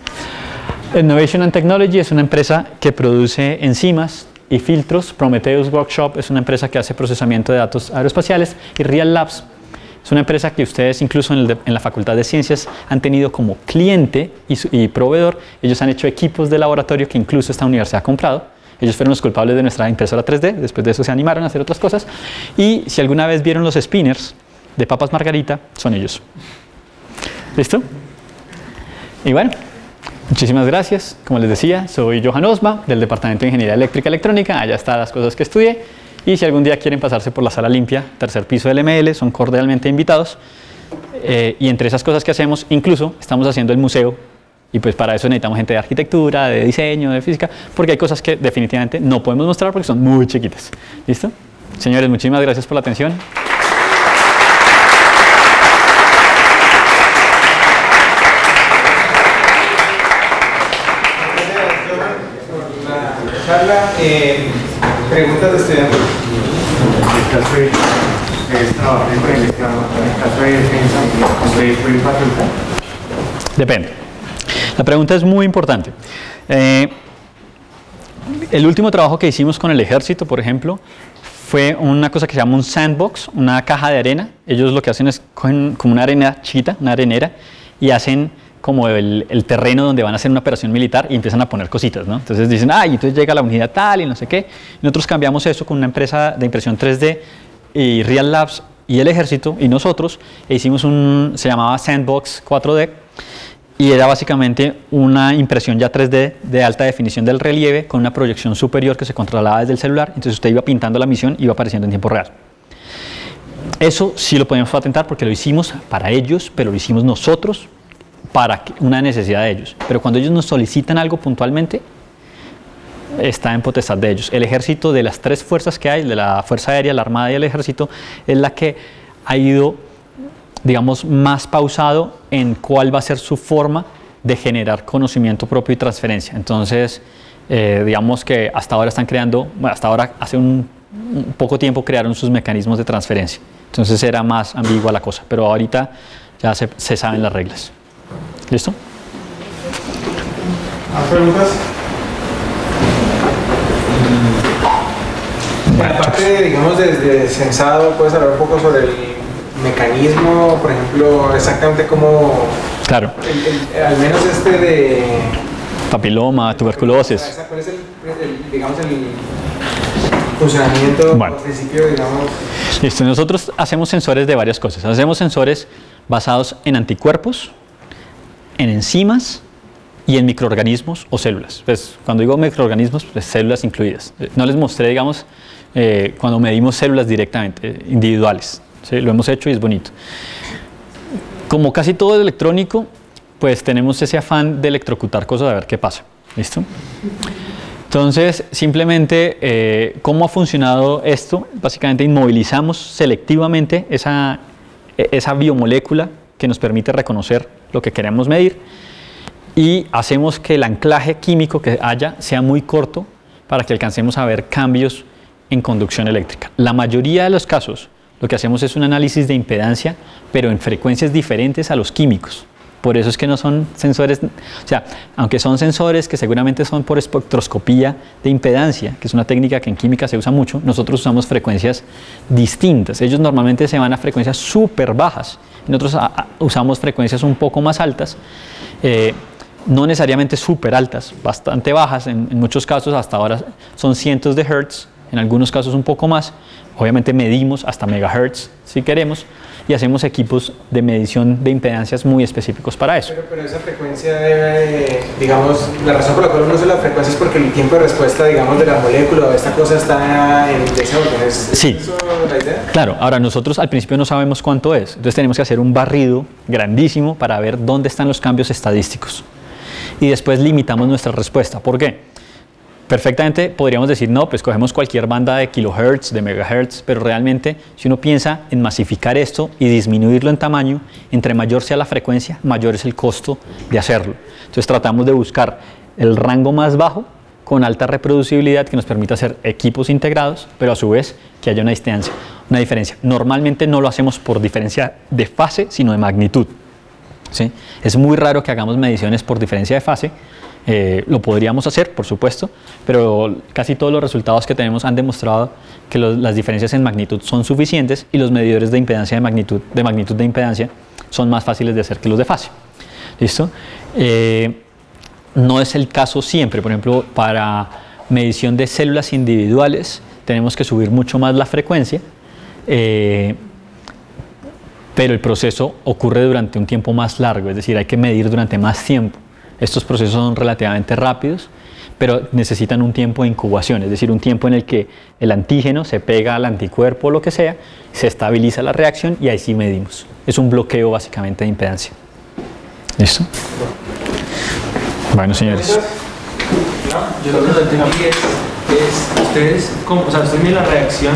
[SPEAKER 2] Innovation and Technology es una empresa que produce enzimas y filtros. Prometheus Workshop es una empresa que hace procesamiento de datos aeroespaciales. Y Real Labs es una empresa que ustedes incluso en la Facultad de Ciencias han tenido como cliente y proveedor. Ellos han hecho equipos de laboratorio que incluso esta universidad ha comprado. Ellos fueron los culpables de nuestra impresora 3D, después de eso se animaron a hacer otras cosas. Y si alguna vez vieron los spinners de papas margarita, son ellos. ¿Listo? Y bueno, muchísimas gracias. Como les decía, soy Johan Osma, del Departamento de Ingeniería Eléctrica y Electrónica. Allá están las cosas que estudié. Y si algún día quieren pasarse por la sala limpia, 3er piso del ML, son cordialmente invitados. Y entre esas cosas que hacemos, incluso estamos haciendo el museo. Y pues para eso necesitamos gente de arquitectura, de diseño, de física, porque hay cosas que definitivamente no podemos mostrar porque son muy chiquitas. ¿Listo? Señores, muchísimas gracias por la atención.
[SPEAKER 1] Charla, preguntas de estudiantes.
[SPEAKER 5] En el caso de trabajo de proyección, en el caso de defensa, ¿puede facultad?
[SPEAKER 2] Depende. La pregunta es muy importante. El último trabajo que hicimos con el ejército, por ejemplo, fue una cosa que se llama un sandbox, una caja de arena. Ellos lo que hacen es cogen como una arena chiquita, una arenera, y hacen como el terreno donde van a hacer una operación militar y empiezan a poner cositas, ¿no? Entonces dicen, y entonces llega la unidad tal y no sé qué. Y nosotros cambiamos eso con una empresa de impresión 3D y Real Labs y el ejército y nosotros, e hicimos se llamaba Sandbox 4D. Y era básicamente una impresión ya 3D de alta definición del relieve con una proyección superior que se controlaba desde el celular. Entonces usted iba pintando la misión y iba apareciendo en tiempo real. Eso sí lo podemos patentar porque lo hicimos para ellos, pero lo hicimos nosotros para una necesidad de ellos. Pero cuando ellos nos solicitan algo puntualmente, está en potestad de ellos. El ejército, de las 3 fuerzas que hay, de la Fuerza Aérea, la Armada y el Ejército, es la que ha ido, digamos, más pausado en cuál va a ser su forma de generar conocimiento propio y transferencia. Entonces, digamos que hasta ahora están creando, bueno, hasta ahora hace un poco tiempo crearon sus mecanismos de transferencia. Entonces era más ambigua la cosa, pero ahorita ya se saben las reglas. ¿Listo?
[SPEAKER 1] ¿Más preguntas?
[SPEAKER 2] Bueno,
[SPEAKER 1] aparte, digamos, desde sensado, ¿puedes hablar un poco sobre el mecanismo, por ejemplo, exactamente cómo,
[SPEAKER 2] claro,
[SPEAKER 1] al menos de
[SPEAKER 2] papiloma, tuberculosis.
[SPEAKER 1] ¿cuál es digamos, el funcionamiento,
[SPEAKER 2] Bueno.
[SPEAKER 1] al principio, digamos?
[SPEAKER 2] Listo, nosotros hacemos sensores de varias cosas. Hacemos sensores basados en anticuerpos, en enzimas y en microorganismos o células. Pues, cuando digo microorganismos, pues células incluidas. No les mostré, digamos, cuando medimos células directamente, individuales. ¿Sí? Lo hemos hecho y es bonito. Como casi todo es electrónico, pues tenemos ese afán de electrocutar cosas a ver qué pasa. ¿Listo? Entonces, simplemente, ¿cómo ha funcionado esto? Básicamente inmovilizamos selectivamente esa biomolécula que nos permite reconocer lo que queremos medir y hacemos que el anclaje químico que haya sea muy corto para que alcancemos a ver cambios en conducción eléctrica. La mayoría de los casos lo que hacemos es un análisis de impedancia, pero en frecuencias diferentes a los químicos. Por eso es que no son sensores, o sea, aunque son sensores que seguramente son por espectroscopía de impedancia, que es una técnica que en química se usa mucho, nosotros usamos frecuencias distintas. Ellos normalmente se van a frecuencias súper bajas, nosotros usamos frecuencias un poco más altas, no necesariamente súper altas, bastante bajas, en muchos casos hasta ahora son cientos de hertz, en algunos casos un poco más. Obviamente medimos hasta megahertz si queremos y hacemos equipos de medición de impedancias muy específicos para eso.
[SPEAKER 1] Pero esa frecuencia debe, digamos, la razón por la cual uno usa la frecuencia es porque el tiempo de respuesta, digamos, de la molécula o de esta cosa está en ese orden. ¿Es
[SPEAKER 2] sí.
[SPEAKER 1] ¿Eso la idea?
[SPEAKER 2] Claro, ahora nosotros al principio no sabemos cuánto es, entonces tenemos que hacer un barrido grandísimo para ver dónde están los cambios estadísticos y después limitamos nuestra respuesta. ¿Por qué? Perfectamente podríamos decir, no, pues cogemos cualquier banda de kilohertz, de megahertz, pero realmente si uno piensa en masificar esto y disminuirlo en tamaño, entre mayor sea la frecuencia, mayor es el costo de hacerlo. Entonces tratamos de buscar el rango más bajo con alta reproducibilidad que nos permita hacer equipos integrados, pero a su vez que haya una diferencia. Normalmente no lo hacemos por diferencia de fase, sino de magnitud. ¿Sí? Es muy raro que hagamos mediciones por diferencia de fase. Lo podríamos hacer, por supuesto, pero casi todos los resultados que tenemos han demostrado que las diferencias en magnitud son suficientes y los medidores de impedancia de magnitud de impedancia son más fáciles de hacer que los de fase. ¿Listo? No es el caso siempre. Por ejemplo, para medición de células individuales tenemos que subir mucho más la frecuencia, pero el proceso ocurre durante un tiempo más largo, es decir, hay que medir durante más tiempo. Estos procesos son relativamente rápidos, pero necesitan un tiempo de incubación, es decir, un tiempo en el que el antígeno se pega al anticuerpo o lo que sea, se estabiliza la reacción y ahí sí medimos. Es un bloqueo básicamente de impedancia. ¿Listo? Bueno, señores.
[SPEAKER 4] Yo lo que no entendí es ustedes, o sea, ustedes miden la reacción,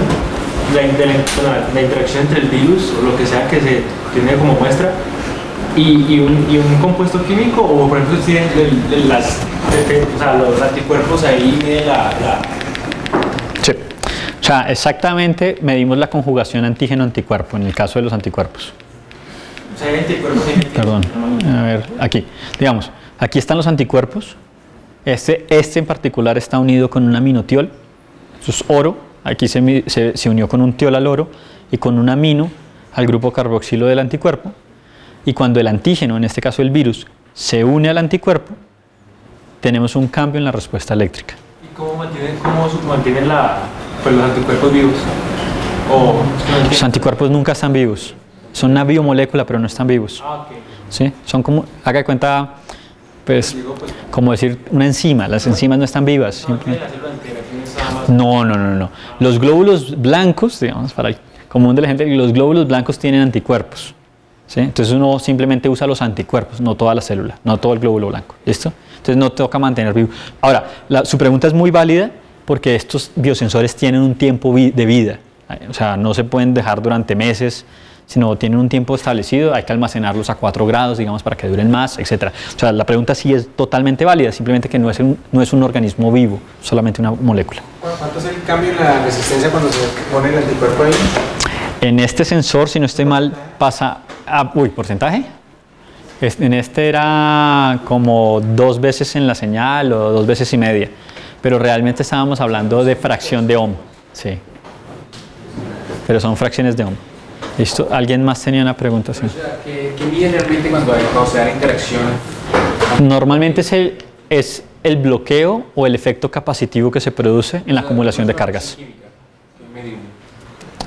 [SPEAKER 4] la interacción entre el virus o lo que sea que se tiene como muestra y un compuesto químico, o por ejemplo tienen los anticuerpos ahí miden
[SPEAKER 2] Sí. O sea, exactamente medimos la conjugación antígeno-anticuerpo en el caso de los anticuerpos.
[SPEAKER 4] O sea, hay anticuerpos y
[SPEAKER 2] Perdón, a ver, aquí. Digamos, aquí están los anticuerpos. Este en particular está unido con un aminotiol. Eso es oro. Aquí se unió con un tiol al oro y con un amino al grupo carboxilo del anticuerpo. Y cuando el antígeno, en este caso el virus, se une al anticuerpo, tenemos un cambio en la respuesta eléctrica.
[SPEAKER 4] ¿Y cómo mantienen los anticuerpos vivos?
[SPEAKER 2] Los anticuerpos nunca están vivos. Son una biomolécula, pero no están vivos.
[SPEAKER 4] Ah, ok.
[SPEAKER 2] ¿Sí? Son como, haga de cuenta, pues, como decir una enzima. Las enzimas no están vivas. No. Los glóbulos blancos, digamos, para el común de la gente, los glóbulos blancos tienen anticuerpos. ¿Sí? Entonces uno simplemente usa los anticuerpos, no toda la célula, no todo el glóbulo blanco. ¿Listo? Entonces no toca mantener vivo. Ahora, su pregunta es muy válida porque estos biosensores tienen un tiempo de vida. O sea, no se pueden dejar durante meses, sino tienen un tiempo establecido, hay que almacenarlos a 4 grados, digamos, para que duren más, etc. O sea, la pregunta sí es totalmente válida, simplemente que no es un organismo vivo, solamente una molécula.
[SPEAKER 1] ¿Cuánto es el cambio en la resistencia cuando se pone el anticuerpo ahí?
[SPEAKER 2] En este sensor, si no estoy mal, pasa a... ¿porcentaje? En este era como 2 veces en la señal o 2 veces y media, pero realmente estábamos hablando de fracción de ohm. Sí. pero son fracciones de ohm. ¿Listo? ¿Alguien más tenía una pregunta? Sí.
[SPEAKER 6] O sea, ¿qué mide realmente cuando se da la interacción?
[SPEAKER 2] Normalmente es el bloqueo o el efecto capacitivo que se produce en la acumulación de cargas.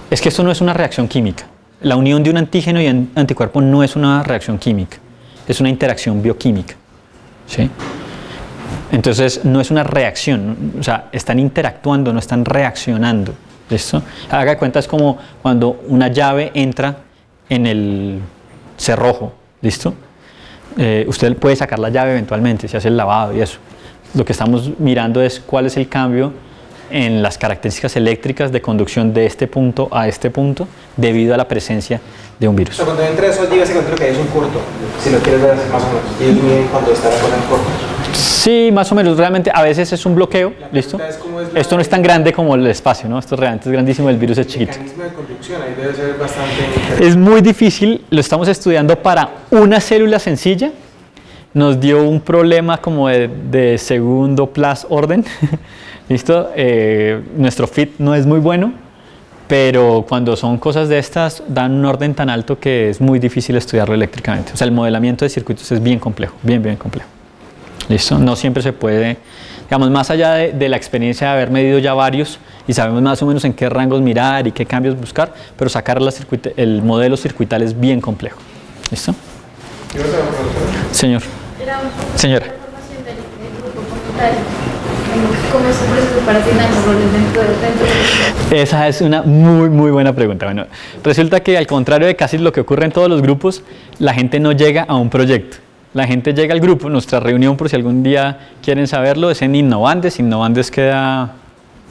[SPEAKER 2] Es que esto no es una reacción química. La unión de un antígeno y un anticuerpo no es una reacción química, es una interacción bioquímica. ¿Sí? Entonces no es una reacción, o sea, están interactuando, no están reaccionando. ¿Listo? Haga de cuenta, es como cuando una llave entra en el cerrojo. ¿Listo? Usted puede sacar la llave eventualmente, si hace el lavado y eso. Lo que estamos mirando es cuál es el cambio en las características eléctricas de conducción de este punto a este punto debido a la presencia de un virus.
[SPEAKER 1] O sea, cuando entra esos días se encuentra que hay un corto, si lo quieres ver así más o menos, y ellos miden cuando está la cosa en corto.
[SPEAKER 2] Sí, más o menos, realmente a veces es un bloqueo, ¿listo? Esto no es tan grande como el espacio, ¿no? Esto realmente es grandísimo, el virus es chiquito.
[SPEAKER 1] El mecanismo de conducción ahí debe ser bastante...
[SPEAKER 2] Es muy difícil, lo estamos estudiando para una célula sencilla, nos dio un problema como de segundo plus orden, ¿listo? Nuestro fit no es muy bueno, pero cuando son cosas de estas dan un orden tan alto que es muy difícil estudiarlo eléctricamente. O sea, el modelamiento de circuitos es bien complejo, bien complejo. ¿Listo? No siempre se puede, digamos, más allá de la experiencia de haber medido ya varios y sabemos más o menos en qué rangos mirar y qué cambios buscar, pero sacar el modelo circuital es bien complejo. ¿Listo? Señor. Señora.
[SPEAKER 3] ¿Cómo es el proceso para asignar los roles dentro de
[SPEAKER 2] Esa es una muy buena pregunta. Bueno, resulta que al contrario de casi lo que ocurre en todos los grupos, la gente no llega a un proyecto. La gente llega al grupo. Nuestra reunión, por si algún día quieren saberlo, es en Innovandes. Innovandes queda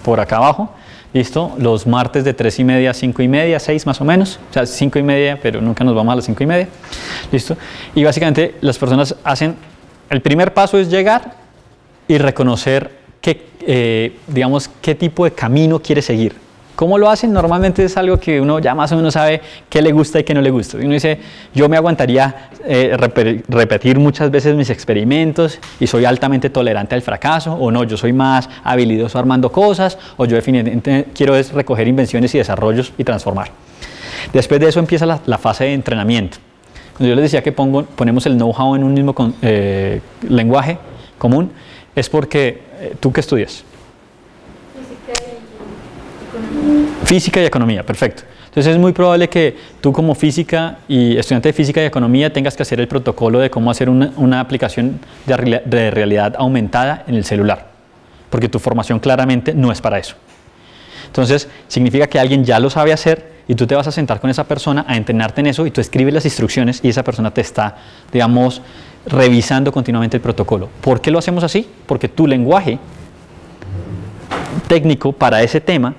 [SPEAKER 2] por acá abajo. ¿Listo? Los martes de 3:30 a 5:30, 6 más o menos. O sea, 5:30, pero nunca nos vamos a las 5:30. ¿Listo? Y básicamente las personas hacen... El primer paso es llegar y reconocer digamos, qué tipo de camino quiere seguir. ¿Cómo lo hacen? Normalmente es algo que uno ya más o menos sabe qué le gusta y qué no le gusta. Uno dice, yo me aguantaría repetir muchas veces mis experimentos y soy altamente tolerante al fracaso, o no, yo soy más habilidoso armando cosas, o yo definitivamente quiero recoger invenciones y desarrollos y transformar. Después de eso empieza la fase de entrenamiento. Cuando yo les decía que ponemos el know-how en un mismo lenguaje común, es porque ¿tú qué estudias? Física y economía, perfecto. Entonces es muy probable que tú como estudiante de física y economía tengas que hacer el protocolo de cómo hacer una aplicación de realidad aumentada en el celular, porque tu formación claramente no es para eso. Entonces significa que alguien ya lo sabe hacer y tú te vas a sentar con esa persona a entrenarte en eso y tú escribes las instrucciones y esa persona te está, digamos, revisando continuamente el protocolo. ¿Por qué lo hacemos así? Porque tu lenguaje técnico para ese tema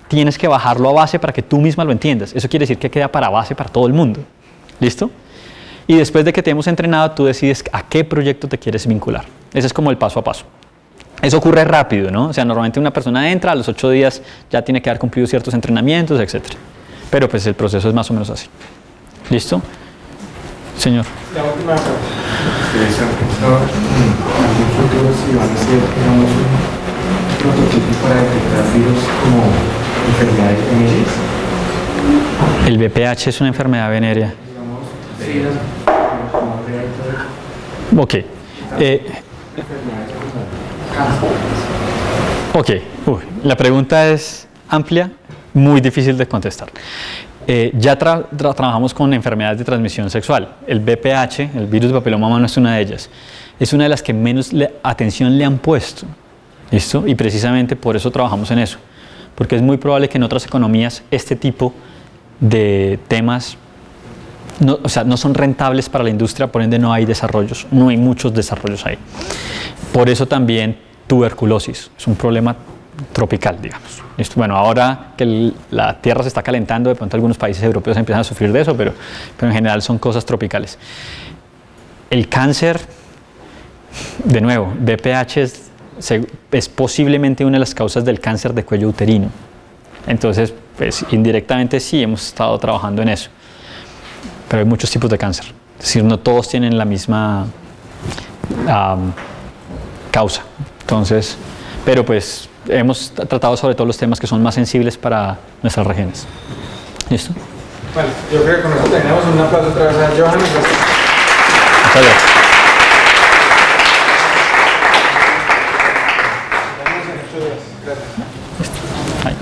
[SPEAKER 2] tienes que bajarlo a base para que tú misma lo entiendas. Eso quiere decir que queda para base para todo el mundo. ¿Listo? Y después de que te hemos entrenado, tú decides a qué proyecto te quieres vincular. Ese es como el paso a paso. Eso ocurre rápido, ¿no? O sea, normalmente una persona entra, a los 8 días ya tiene que haber cumplido ciertos entrenamientos, etc. Pero pues el proceso es más o menos así. ¿Listo? Señor.
[SPEAKER 1] La última pregunta.
[SPEAKER 5] ¿Ustedes han pensado en algún futuro si van a ser, digamos, un prototipo para detectar virus como enfermedades venéreas?
[SPEAKER 2] El VPH es una enfermedad venérea.
[SPEAKER 5] Digamos, como real.
[SPEAKER 2] Ok. Ok. La pregunta es amplia, muy difícil de contestar. Ya trabajamos con enfermedades de transmisión sexual. El VPH, el virus de papiloma humano, es una de ellas. Es una de las que menos atención le han puesto. ¿Listo? Y precisamente por eso trabajamos en eso. Porque es muy probable que en otras economías este tipo de temas no son rentables para la industria, por ende no hay desarrollos, no hay muchos desarrollos ahí. Por eso también tuberculosis es un problema tropical, digamos. ¿Listo? Bueno, ahora que la tierra se está calentando, de pronto algunos países europeos empiezan a sufrir de eso, pero en general son cosas tropicales. El cáncer, de nuevo, VPH es posiblemente una de las causas del cáncer de cuello uterino. Entonces, pues indirectamente sí hemos estado trabajando en eso. Pero hay muchos tipos de cáncer. Es decir, no todos tienen la misma causa. Entonces, pero pues hemos tratado sobre todo los temas que son más sensibles para nuestras regiones. ¿Listo?
[SPEAKER 1] Bueno, yo creo que con eso tenemos un aplauso otra vez a Johan.
[SPEAKER 2] Muchas gracias.
[SPEAKER 1] Gracias.
[SPEAKER 2] Ahí.